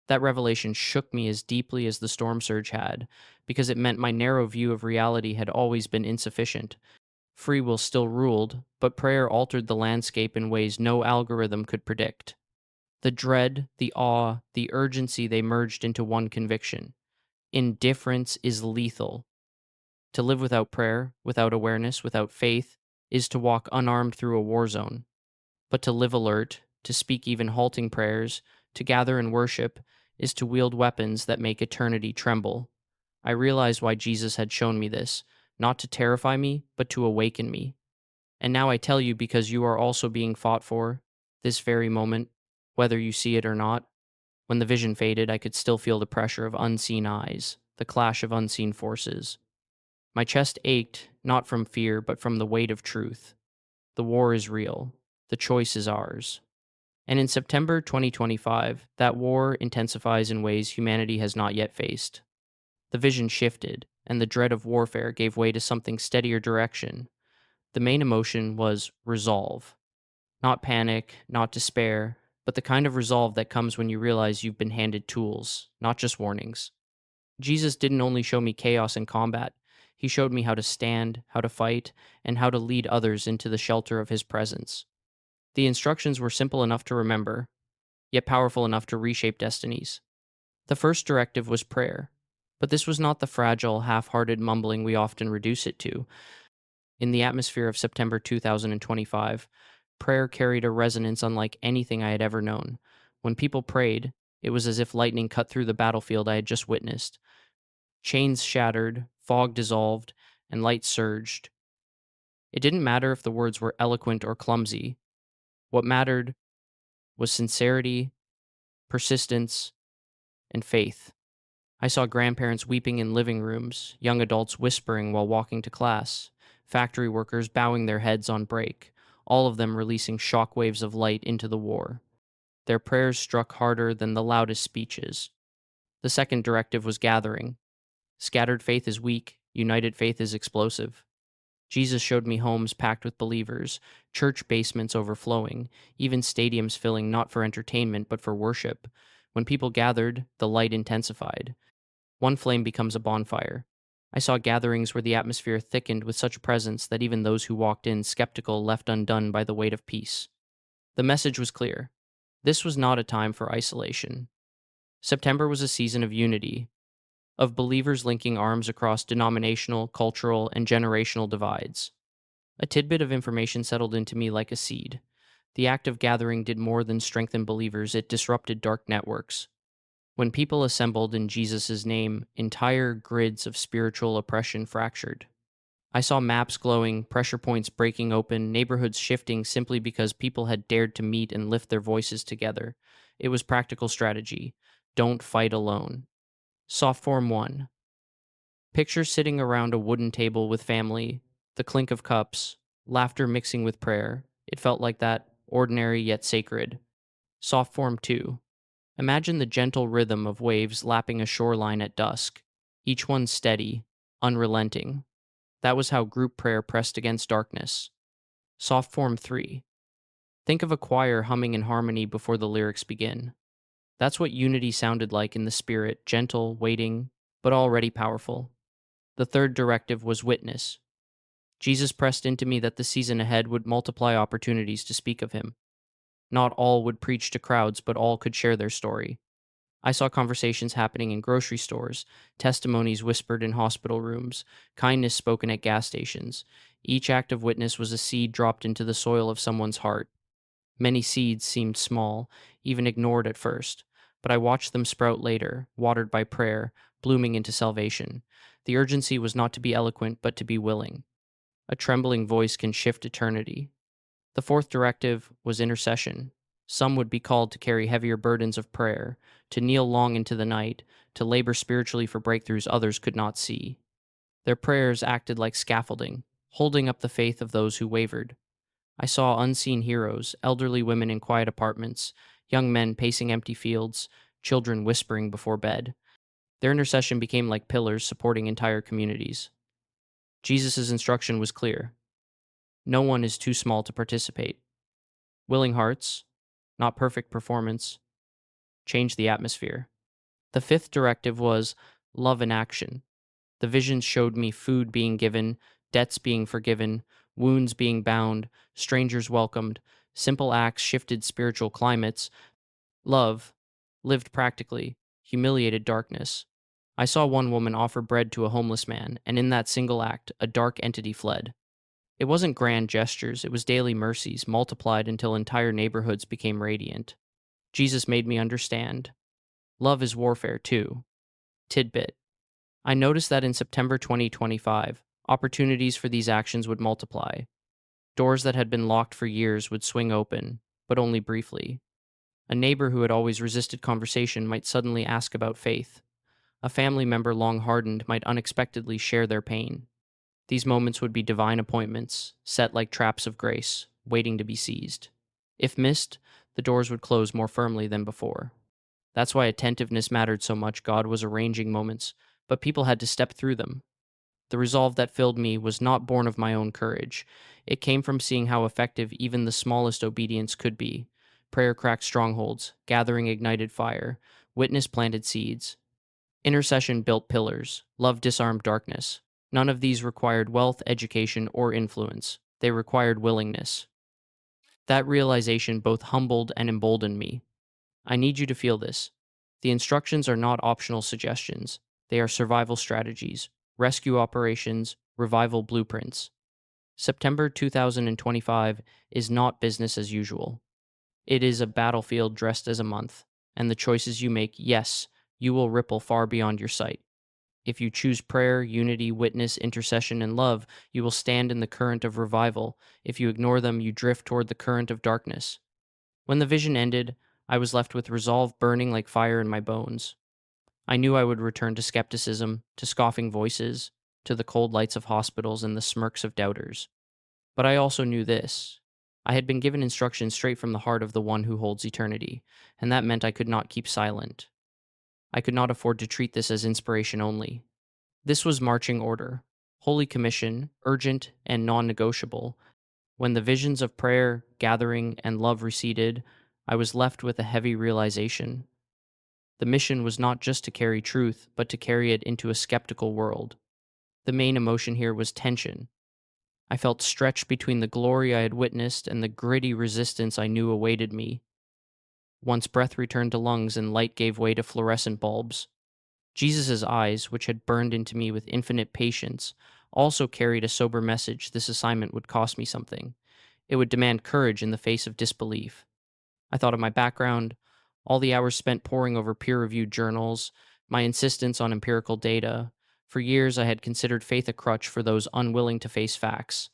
That revelation shook me as deeply as the storm surge had, because it meant my narrow view of reality had always been insufficient. Free will still ruled, but prayer altered the landscape in ways no algorithm could predict. The dread, the awe, the urgency they merged into one conviction. Indifference is lethal. To live without prayer, without awareness, without faith, is to walk unarmed through a war zone. But to live alert, to speak even halting prayers, to gather in worship, is to wield weapons that make eternity tremble. I realized why Jesus had shown me this, not to terrify me, but to awaken me. And now I tell you because you are also being fought for, this very moment, whether you see it or not. When the vision faded, I could still feel the pressure of unseen eyes, the clash of unseen forces. My chest ached, not from fear, but from the weight of truth. The war is real. The choice is ours. And in September 2025, that war intensifies in ways humanity has not yet faced. The vision shifted, and the dread of warfare gave way to something steadier direction. The main emotion was resolve. Not panic, not despair, but the kind of resolve that comes when you realize you've been handed tools, not just warnings. Jesus didn't only show me chaos and combat, he showed me how to stand, how to fight, and how to lead others into the shelter of his presence. The instructions were simple enough to remember, yet powerful enough to reshape destinies. The first directive was prayer, but this was not the fragile, half-hearted mumbling we often reduce it to. In the atmosphere of September 2025, prayer carried a resonance unlike anything I had ever known. When people prayed, it was as if lightning cut through the battlefield I had just witnessed. Chains shattered, fog dissolved, and light surged. It didn't matter if the words were eloquent or clumsy. What mattered was sincerity, persistence, and faith. I saw grandparents weeping in living rooms, young adults whispering while walking to class, factory workers bowing their heads on break, all of them releasing shockwaves of light into the war. Their prayers struck harder than the loudest speeches. The second directive was gathering. Scattered faith is weak, united faith is explosive. Jesus showed me homes packed with believers, church basements overflowing, even stadiums filling not for entertainment but for worship. When people gathered, the light intensified. One flame becomes a bonfire. I saw gatherings where the atmosphere thickened with such presence that even those who walked in skeptical left undone by the weight of peace. The message was clear. This was not a time for isolation. September was a season of unity, of believers linking arms across denominational, cultural, and generational divides. A tidbit of information settled into me like a seed. The act of gathering did more than strengthen believers, it disrupted dark networks. When people assembled in Jesus' name, entire grids of spiritual oppression fractured. I saw maps glowing, pressure points breaking open, neighborhoods shifting simply because people had dared to meet and lift their voices together. It was practical strategy. Don't fight alone. Soft Form 1. Picture sitting around a wooden table with family, the clink of cups, laughter mixing with prayer. It felt like that, ordinary yet sacred. Soft Form 2. Imagine the gentle rhythm of waves lapping a shoreline at dusk, each one steady, unrelenting. That was how group prayer pressed against darkness. Soft Form 3. Think of a choir humming in harmony before the lyrics begin. That's what unity sounded like in the spirit, gentle, waiting, but already powerful. The third directive was witness. Jesus pressed into me that the season ahead would multiply opportunities to speak of him. Not all would preach to crowds, but all could share their story. I saw conversations happening in grocery stores, testimonies whispered in hospital rooms, kindness spoken at gas stations. Each act of witness was a seed dropped into the soil of someone's heart. Many seeds seemed small, even ignored at first, but I watched them sprout later, watered by prayer, blooming into salvation. The urgency was not to be eloquent, but to be willing. A trembling voice can shift eternity. The fourth directive was intercession. Some would be called to carry heavier burdens of prayer, to kneel long into the night, to labor spiritually for breakthroughs others could not see. Their prayers acted like scaffolding, holding up the faith of those who wavered. I saw unseen heroes, elderly women in quiet apartments, young men pacing empty fields, children whispering before bed. Their intercession became like pillars supporting entire communities. Jesus' instruction was clear. No one is too small to participate. Willing hearts, not perfect performance, change the atmosphere. The fifth directive was love in action. The visions showed me food being given, debts being forgiven, wounds being bound, strangers welcomed. Simple acts shifted spiritual climates. Love, lived practically, humiliated darkness. I saw one woman offer bread to a homeless man, and in that single act, a dark entity fled. It wasn't grand gestures, it was daily mercies multiplied until entire neighborhoods became radiant. Jesus made me understand. Love is warfare too. Tidbit. I noticed that in September 2025, opportunities for these actions would multiply. Doors that had been locked for years would swing open, but only briefly. A neighbor who had always resisted conversation might suddenly ask about faith. A family member long hardened might unexpectedly share their pain. These moments would be divine appointments, set like traps of grace, waiting to be seized. If missed, the doors would close more firmly than before. That's why attentiveness mattered so much. God was arranging moments, but people had to step through them. The resolve that filled me was not born of my own courage. It came from seeing how effective even the smallest obedience could be. Prayer cracked strongholds, gathering ignited fire, witness planted seeds. Intercession built pillars, love disarmed darkness. None of these required wealth, education, or influence. They required willingness. That realization both humbled and emboldened me. I need you to feel this. The instructions are not optional suggestions. They are survival strategies, rescue operations, revival blueprints. September 2025 is not business as usual. It is a battlefield dressed as a month, and the choices you make, yes, you will ripple far beyond your sight. If you choose prayer, unity, witness, intercession, and love, you will stand in the current of revival. If you ignore them, you drift toward the current of darkness. When the vision ended, I was left with resolve burning like fire in my bones. I knew I would return to skepticism, to scoffing voices, to the cold lights of hospitals and the smirks of doubters. But I also knew this. I had been given instructions straight from the heart of the one who holds eternity, and that meant I could not keep silent. I could not afford to treat this as inspiration only. This was marching order, Holy Commission, urgent and non negotiable. When the visions of prayer, gathering, and love receded, I was left with a heavy realization. The mission was not just to carry truth, but to carry it into a skeptical world. The main emotion here was tension. I felt stretched between the glory I had witnessed and the gritty resistance I knew awaited me. Once breath returned to lungs and light gave way to fluorescent bulbs, Jesus' eyes, which had burned into me with infinite patience, also carried a sober message. This assignment would cost me something. It would demand courage in the face of disbelief. I thought of my background, all the hours spent poring over peer-reviewed journals, my insistence on empirical data. For years, I had considered faith a crutch for those unwilling to face facts.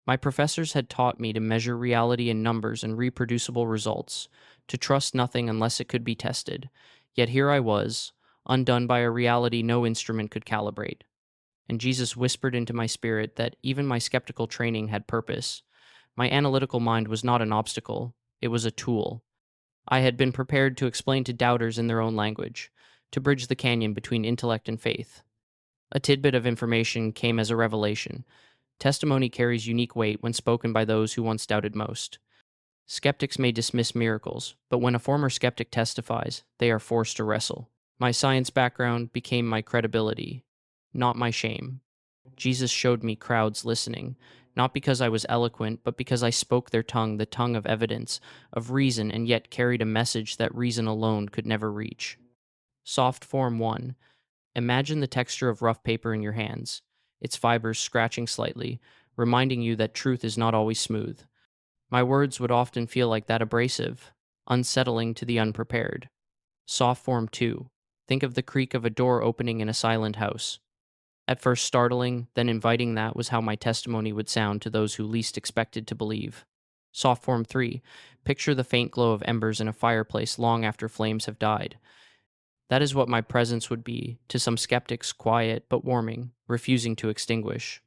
My professors had taught me to measure reality in numbers and reproducible results, to trust nothing unless it could be tested. Yet here I was, undone by a reality no instrument could calibrate. And Jesus whispered into my spirit that even my skeptical training had purpose. My analytical mind was not an obstacle, it was a tool. I had been prepared to explain to doubters in their own language, to bridge the canyon between intellect and faith. A tidbit of information came as a revelation. Testimony carries unique weight when spoken by those who once doubted most. Skeptics may dismiss miracles, but when a former skeptic testifies, they are forced to wrestle. My science background became my credibility, not my shame. Jesus showed me crowds listening, not because I was eloquent, but because I spoke their tongue, the tongue of evidence, of reason, and yet carried a message that reason alone could never reach. Soft Form 1. Imagine the texture of rough paper in your hands, its fibers scratching slightly, reminding you that truth is not always smooth. My words would often feel like that, abrasive, unsettling to the unprepared. Soft Form 2. Think of the creak of a door opening in a silent house. At first startling, then inviting, that was how my testimony would sound to those who least expected to believe. Soft Form 3. Picture the faint glow of embers in a fireplace long after flames have died. That is what my presence would be to some skeptics, quiet but warming, refusing to extinguish.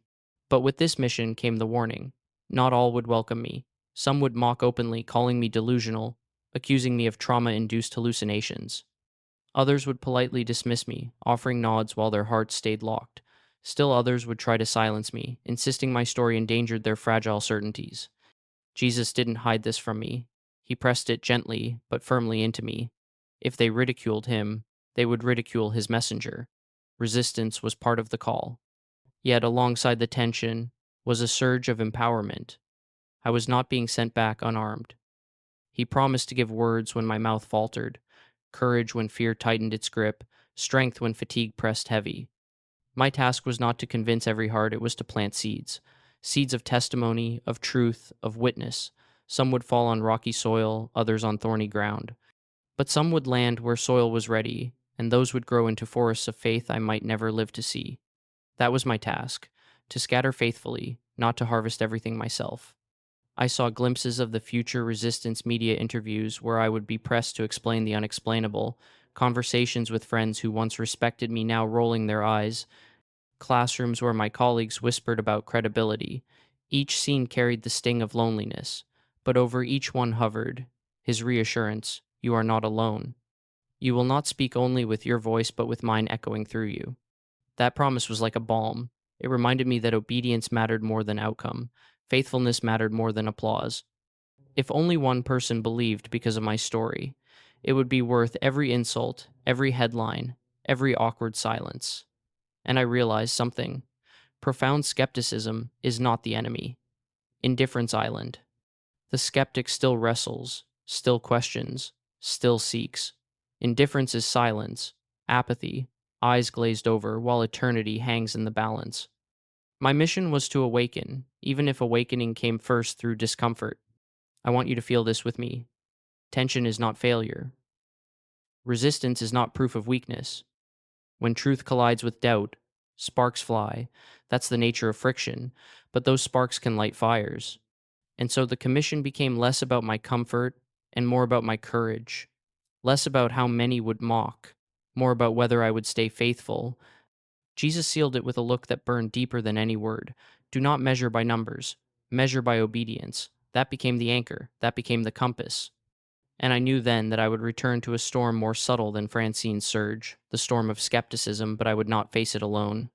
But with this mission came the warning. Not all would welcome me. Some would mock openly, calling me delusional, accusing me of trauma-induced hallucinations. Others would politely dismiss me, offering nods while their hearts stayed locked. Still others would try to silence me, insisting my story endangered their fragile certainties. Jesus didn't hide this from me. He pressed it gently but firmly into me. If they ridiculed him, they would ridicule his messenger. Resistance was part of the call. Yet alongside the tension was a surge of empowerment. I was not being sent back unarmed. He promised to give words when my mouth faltered, courage when fear tightened its grip, strength when fatigue pressed heavy. My task was not to convince every heart, it was to plant seeds. Seeds of testimony, of truth, of witness. Some would fall on rocky soil, others on thorny ground. But some would land where soil was ready, and those would grow into forests of faith I might never live to see. That was my task, to scatter faithfully, not to harvest everything myself. I saw glimpses of the future resistance media interviews where I would be pressed to explain the unexplainable, conversations with friends who once respected me now rolling their eyes, classrooms where my colleagues whispered about credibility. Each scene carried the sting of loneliness, but over each one hovered his reassurance: you are not alone. You will not speak only with your voice, but with mine echoing through you. That promise was like a balm. It reminded me that obedience mattered more than outcome. Faithfulness mattered more than applause. If only one person believed because of my story, it would be worth every insult, every headline, every awkward silence. And I realized something. Profound skepticism is not the enemy. Indifference Island. The skeptic still wrestles, still questions, still seeks. Indifference is silence, apathy, eyes glazed over, while eternity hangs in the balance. My mission was to awaken, even if awakening came first through discomfort. I want you to feel this with me. Tension is not failure. Resistance is not proof of weakness. When truth collides with doubt, sparks fly. That's the nature of friction, but those sparks can light fires. And so the commission became less about my comfort and more about my courage. Less about how many would mock, more about whether I would stay faithful. Jesus sealed it with a look that burned deeper than any word. Do not measure by numbers. Measure by obedience. That became the anchor. That became the compass. And I knew then that I would return to a storm more subtle than Francine's surge, the storm of skepticism, but I would not face it alone.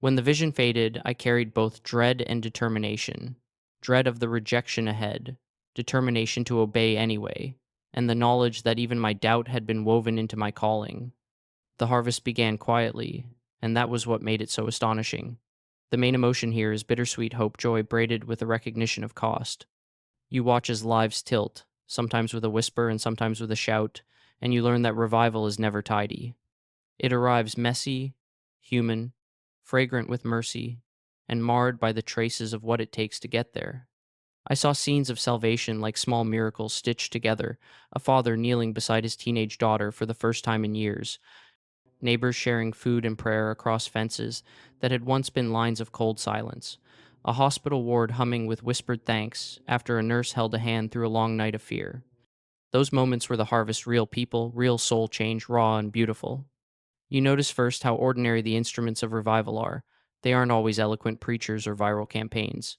When the vision faded, I carried both dread and determination. Dread of the rejection ahead, determination to obey anyway, and the knowledge that even my doubt had been woven into my calling. The harvest began quietly, and that was what made it so astonishing. The main emotion here is bittersweet hope joy braided with a recognition of cost. You watch as lives tilt, sometimes with a whisper and sometimes with a shout, and you learn that revival is never tidy. It arrives messy, human, fragrant with mercy, and marred by the traces of what it takes to get there. I saw scenes of salvation like small miracles stitched together, a father kneeling beside his teenage daughter for the first time in years, neighbors sharing food and prayer across fences that had once been lines of cold silence, a hospital ward humming with whispered thanks after a nurse held a hand through a long night of fear. Those moments were the harvest real people, real soul change, raw and beautiful. You notice first how ordinary the instruments of revival are. They aren't always eloquent preachers or viral campaigns.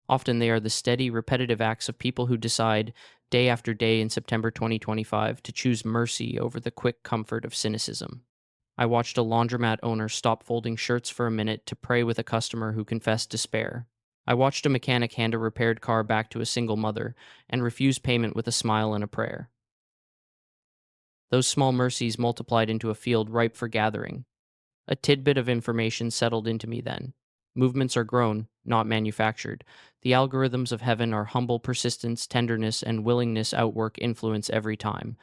Often they are the steady, repetitive acts of people who decide, day after day in September 2025, to choose mercy over the quick comfort of cynicism. I watched a laundromat owner stop folding shirts for a minute to pray with a customer who confessed despair. I watched a mechanic hand a repaired car back to a single mother and refuse payment with a smile and a prayer. Those small mercies multiplied into a field ripe for gathering. A tidbit of information settled into me then. Movements are grown, not manufactured. The algorithms of heaven are humble persistence, tenderness, and willingness outwork influence every time.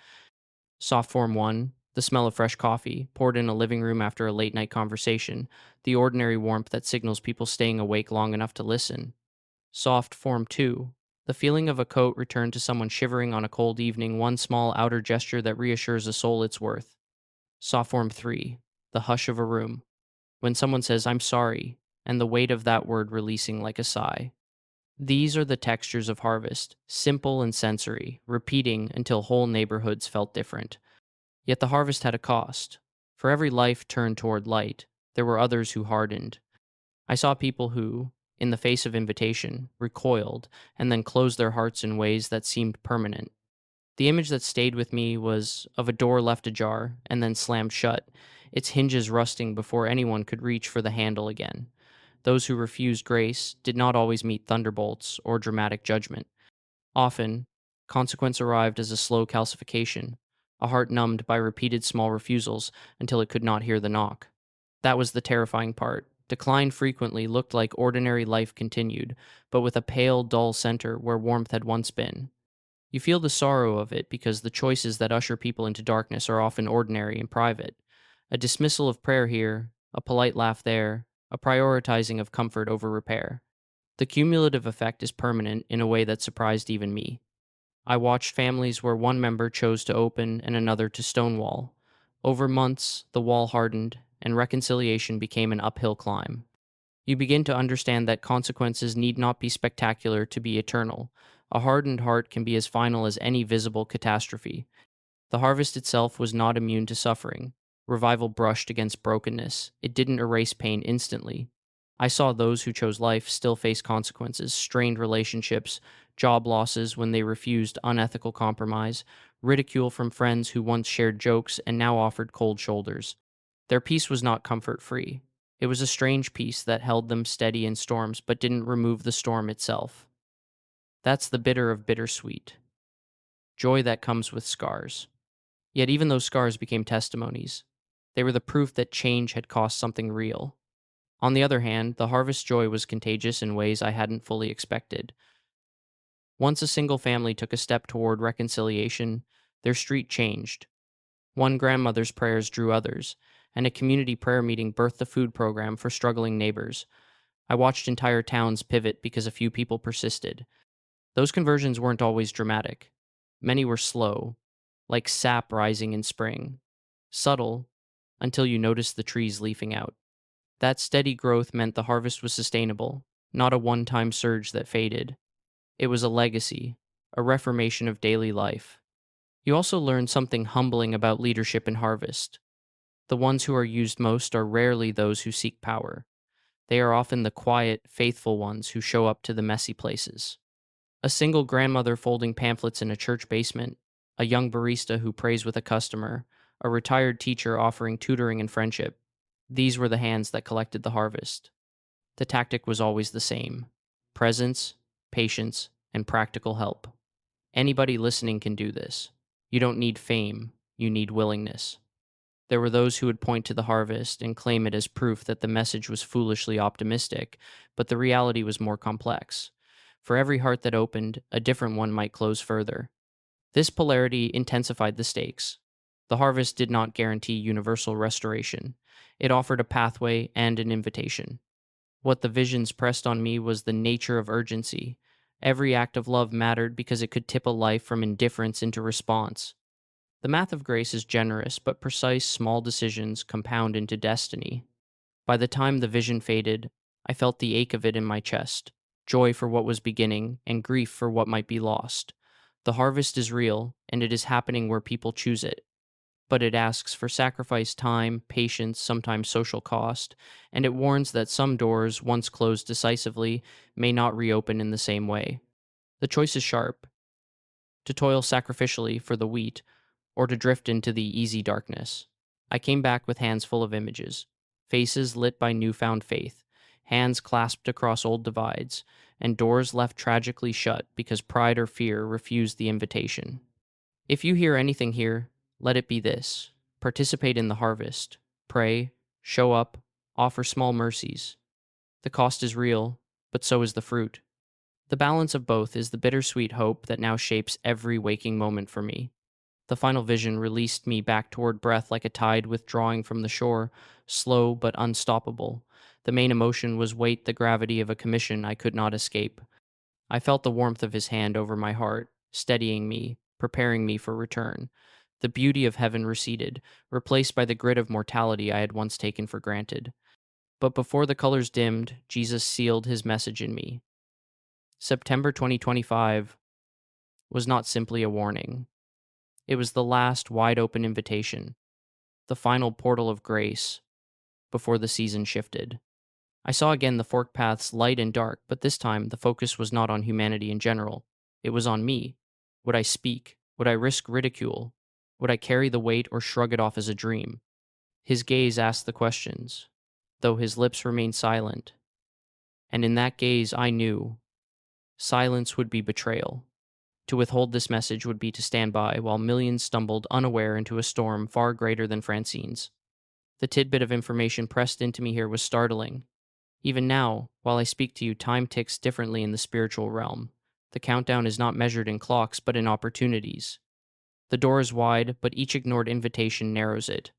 Soft form 1, the smell of fresh coffee, poured in a living room after a late night conversation, the ordinary warmth that signals people staying awake long enough to listen. Soft form 2, the feeling of a coat returned to someone shivering on a cold evening, one small outer gesture that reassures a soul its worth. Soft form 3, the hush of a room, when someone says, I'm sorry, and the weight of that word releasing like a sigh. These are the textures of harvest, simple and sensory, repeating until whole neighborhoods felt different. Yet the harvest had a cost. For every life turned toward light, there were others who hardened. I saw people who, in the face of invitation, recoiled and then closed their hearts in ways that seemed permanent. The image that stayed with me was of a door left ajar and then slammed shut, its hinges rusting before anyone could reach for the handle again. Those who refused grace did not always meet thunderbolts or dramatic judgment. Often, consequence arrived as a slow calcification, a heart numbed by repeated small refusals until it could not hear the knock. That was the terrifying part. Decline frequently looked like ordinary life continued, but with a pale, dull center where warmth had once been. You feel the sorrow of it because the choices that usher people into darkness are often ordinary and private. A dismissal of prayer here, a polite laugh there, a prioritizing of comfort over repair. The cumulative effect is permanent in a way that surprised even me. I watched families where one member chose to open and another to stonewall. Over months, the wall hardened, and reconciliation became an uphill climb. You begin to understand that consequences need not be spectacular to be eternal. A hardened heart can be as final as any visible catastrophe. The harvest itself was not immune to suffering. Revival brushed against brokenness. It didn't erase pain instantly. I saw those who chose life still face consequences, strained relationships, job losses when they refused unethical compromise, ridicule from friends who once shared jokes and now offered cold shoulders. Their peace was not comfort free. It was a strange peace that held them steady in storms but didn't remove the storm itself. That's the bitter of bittersweet. Joy that comes with scars. Yet even those scars became testimonies. They were the proof that change had cost something real. On the other hand, the harvest joy was contagious in ways I hadn't fully expected. Once a single family took a step toward reconciliation, their street changed. One grandmother's prayers drew others, and a community prayer meeting birthed a food program for struggling neighbors. I watched entire towns pivot because a few people persisted. Those conversions weren't always dramatic. Many were slow, like sap rising in spring. Subtle, until you noticed the trees leafing out. That steady growth meant the harvest was sustainable, not a one-time surge that faded. It was a legacy, a reformation of daily life. You also learn something humbling about leadership in harvest. The ones who are used most are rarely those who seek power. They are often the quiet, faithful ones who show up to the messy places. A single grandmother folding pamphlets in a church basement, a young barista who prays with a customer, a retired teacher offering tutoring and friendship. These were the hands that collected the harvest. The tactic was always the same: presence, patience, and practical help. Anybody listening can do this. You don't need fame, you need willingness. There were those who would point to the harvest and claim it as proof that the message was foolishly optimistic, but the reality was more complex. For every heart that opened, a different one might close further. This polarity intensified the stakes. The harvest did not guarantee universal restoration. It offered a pathway and an invitation. What the visions pressed on me was the nature of urgency. Every act of love mattered because it could tip a life from indifference into response. The math of grace is generous, but precise, small decisions compound into destiny. By the time the vision faded, I felt the ache of it in my chest: joy for what was beginning and grief for what might be lost. The harvest is real, and it is happening where people choose it. But it asks for sacrifice, time, patience, sometimes social cost, and it warns that some doors, once closed decisively, may not reopen in the same way. The choice is sharp: to toil sacrificially for the wheat, or to drift into the easy darkness. I came back with hands full of images, faces lit by newfound faith, hands clasped across old divides, and doors left tragically shut because pride or fear refused the invitation. If you hear anything here, let it be this: participate in the harvest, pray, show up, offer small mercies. The cost is real, but so is the fruit. The balance of both is the bittersweet hope that now shapes every waking moment for me. The final vision released me back toward breath like a tide withdrawing from the shore, slow but unstoppable. The main emotion was weight, the gravity of a commission I could not escape. I felt the warmth of his hand over my heart, steadying me, preparing me for return. The beauty of heaven receded, replaced by the grit of mortality I had once taken for granted. But before the colors dimmed, Jesus sealed his message in me. September 2025 was not simply a warning. It was the last wide open invitation, the final portal of grace before the season shifted. I saw again the forked paths, light and dark, but this time the focus was not on humanity in general. It was on me. Would I speak? Would I risk ridicule? Would I carry the weight or shrug it off as a dream? His gaze asked the questions, though his lips remained silent. And in that gaze, I knew silence would be betrayal. To withhold this message would be to stand by while millions stumbled unaware into a storm far greater than Francine's. The tidbit of information pressed into me here was startling. Even now, while I speak to you, time ticks differently in the spiritual realm. The countdown is not measured in clocks, but in opportunities. The door is wide, but each ignored invitation narrows it.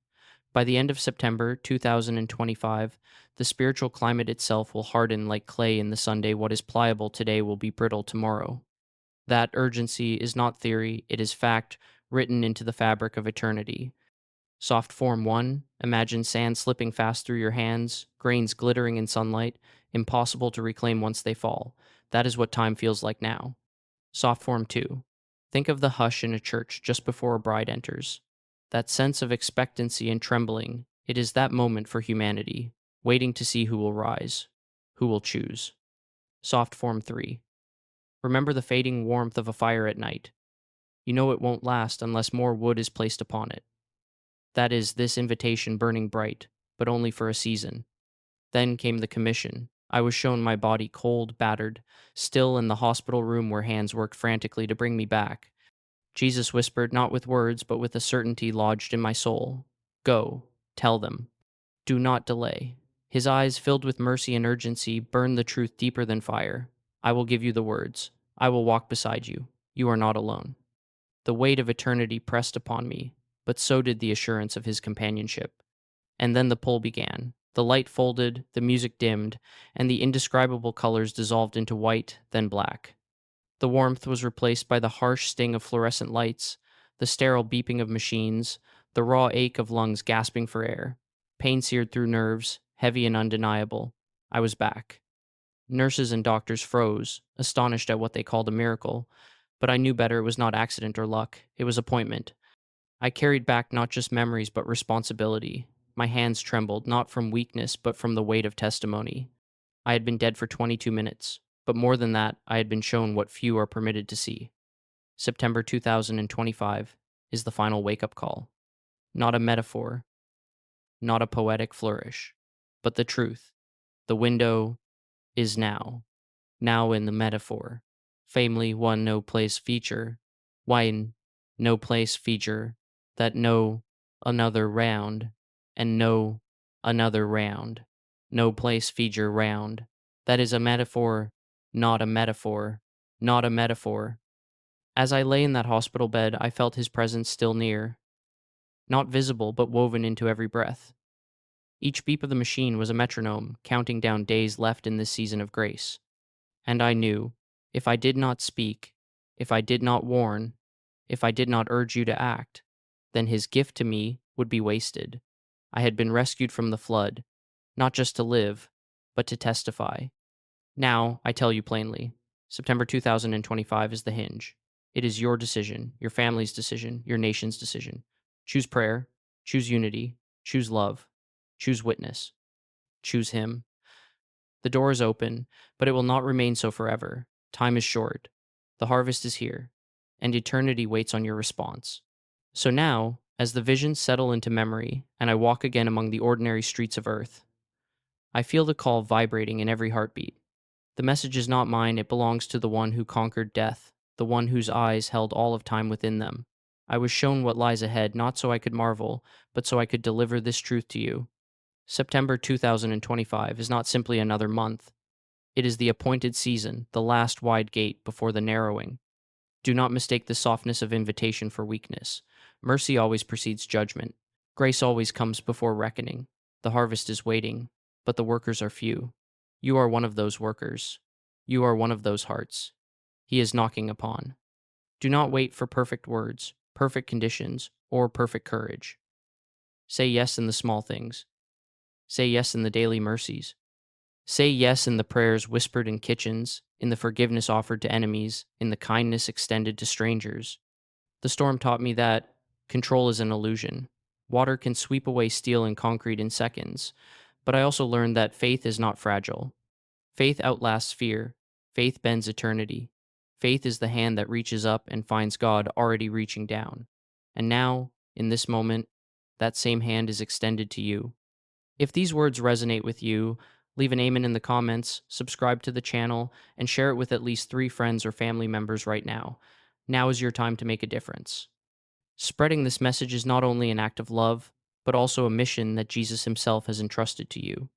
By the end of September 2025, the spiritual climate itself will harden like clay in the Sunday. What is pliable today will be brittle tomorrow. That urgency is not theory, it is fact written into the fabric of eternity. Soft form 1, imagine sand slipping fast through your hands, grains glittering in sunlight, impossible to reclaim once they fall. That is what time feels like now. Soft form 2, think of the hush in a church just before a bride enters. That sense of expectancy and trembling, it is that moment for humanity, waiting to see who will rise, who will choose. Soft form 3, remember the fading warmth of a fire at night. You know it won't last unless more wood is placed upon it. That is this invitation burning bright, but only for a season. Then came the commission. I was shown my body cold, battered, still in the hospital room where hands worked frantically to bring me back. Jesus whispered, not with words, but with a certainty lodged in my soul: go, tell them. Do not delay. His eyes, filled with mercy and urgency, burned the truth deeper than fire. I will give you the words. I will walk beside you. You are not alone. The weight of eternity pressed upon me, but so did the assurance of his companionship. And then the pull began. The light folded, the music dimmed, and the indescribable colors dissolved into white, then black. The warmth was replaced by the harsh sting of fluorescent lights, the sterile beeping of machines, the raw ache of lungs gasping for air. Pain seared through nerves, heavy and undeniable. I was back. Nurses and doctors froze, astonished at what they called a miracle, but I knew better. It was not accident or luck. It was appointment. I carried back not just memories, but responsibility. My hands trembled, not from weakness, but from the weight of testimony. I had been dead for 22 minutes, but more than that, I had been shown what few are permitted to see. September 2025 is the final wake up call. Not a metaphor, not a poetic flourish, but the truth. The window is now. Now in the metaphor. Family one no place feature. Wine no place feature. That no another round. And no another round. No place feature round. That is a metaphor, not a metaphor, not a metaphor. As I lay in that hospital bed, I felt his presence still near, not visible, but woven into every breath. Each beep of the machine was a metronome, counting down days left in this season of grace. And I knew, if I did not speak, if I did not warn, if I did not urge you to act, then his gift to me would be wasted. I had been rescued from the flood, not just to live, but to testify. Now, I tell you plainly, September 2025 is the hinge. It is your decision, your family's decision, your nation's decision. Choose prayer, choose unity, choose love, choose witness, choose him. The door is open, but it will not remain so forever. Time is short. The harvest is here, and eternity waits on your response. So now, as the visions settle into memory and I walk again among the ordinary streets of earth, I feel the call vibrating in every heartbeat. The message is not mine, it belongs to the one who conquered death, the one whose eyes held all of time within them. I was shown what lies ahead, not so I could marvel, but so I could deliver this truth to you. September 2025 is not simply another month. It is the appointed season, the last wide gate before the narrowing. Do not mistake the softness of invitation for weakness. Mercy always precedes judgment. Grace always comes before reckoning. The harvest is waiting, but the workers are few. You are one of those workers. You are one of those hearts. He is knocking upon. Do not wait for perfect words, perfect conditions, or perfect courage. Say yes in the small things. Say yes in the daily mercies. Say yes in the prayers whispered in kitchens, in the forgiveness offered to enemies, in the kindness extended to strangers. The storm taught me that control is an illusion. Water can sweep away steel and concrete in seconds, but I also learned that faith is not fragile. Faith outlasts fear. Faith bends eternity. Faith is the hand that reaches up and finds God already reaching down. And now, in this moment, that same hand is extended to you. If these words resonate with you, leave an amen in the comments, subscribe to the channel, and share it with at least 3 friends or family members right now. Now is your time to make a difference. Spreading this message is not only an act of love, but also a mission that Jesus himself has entrusted to you.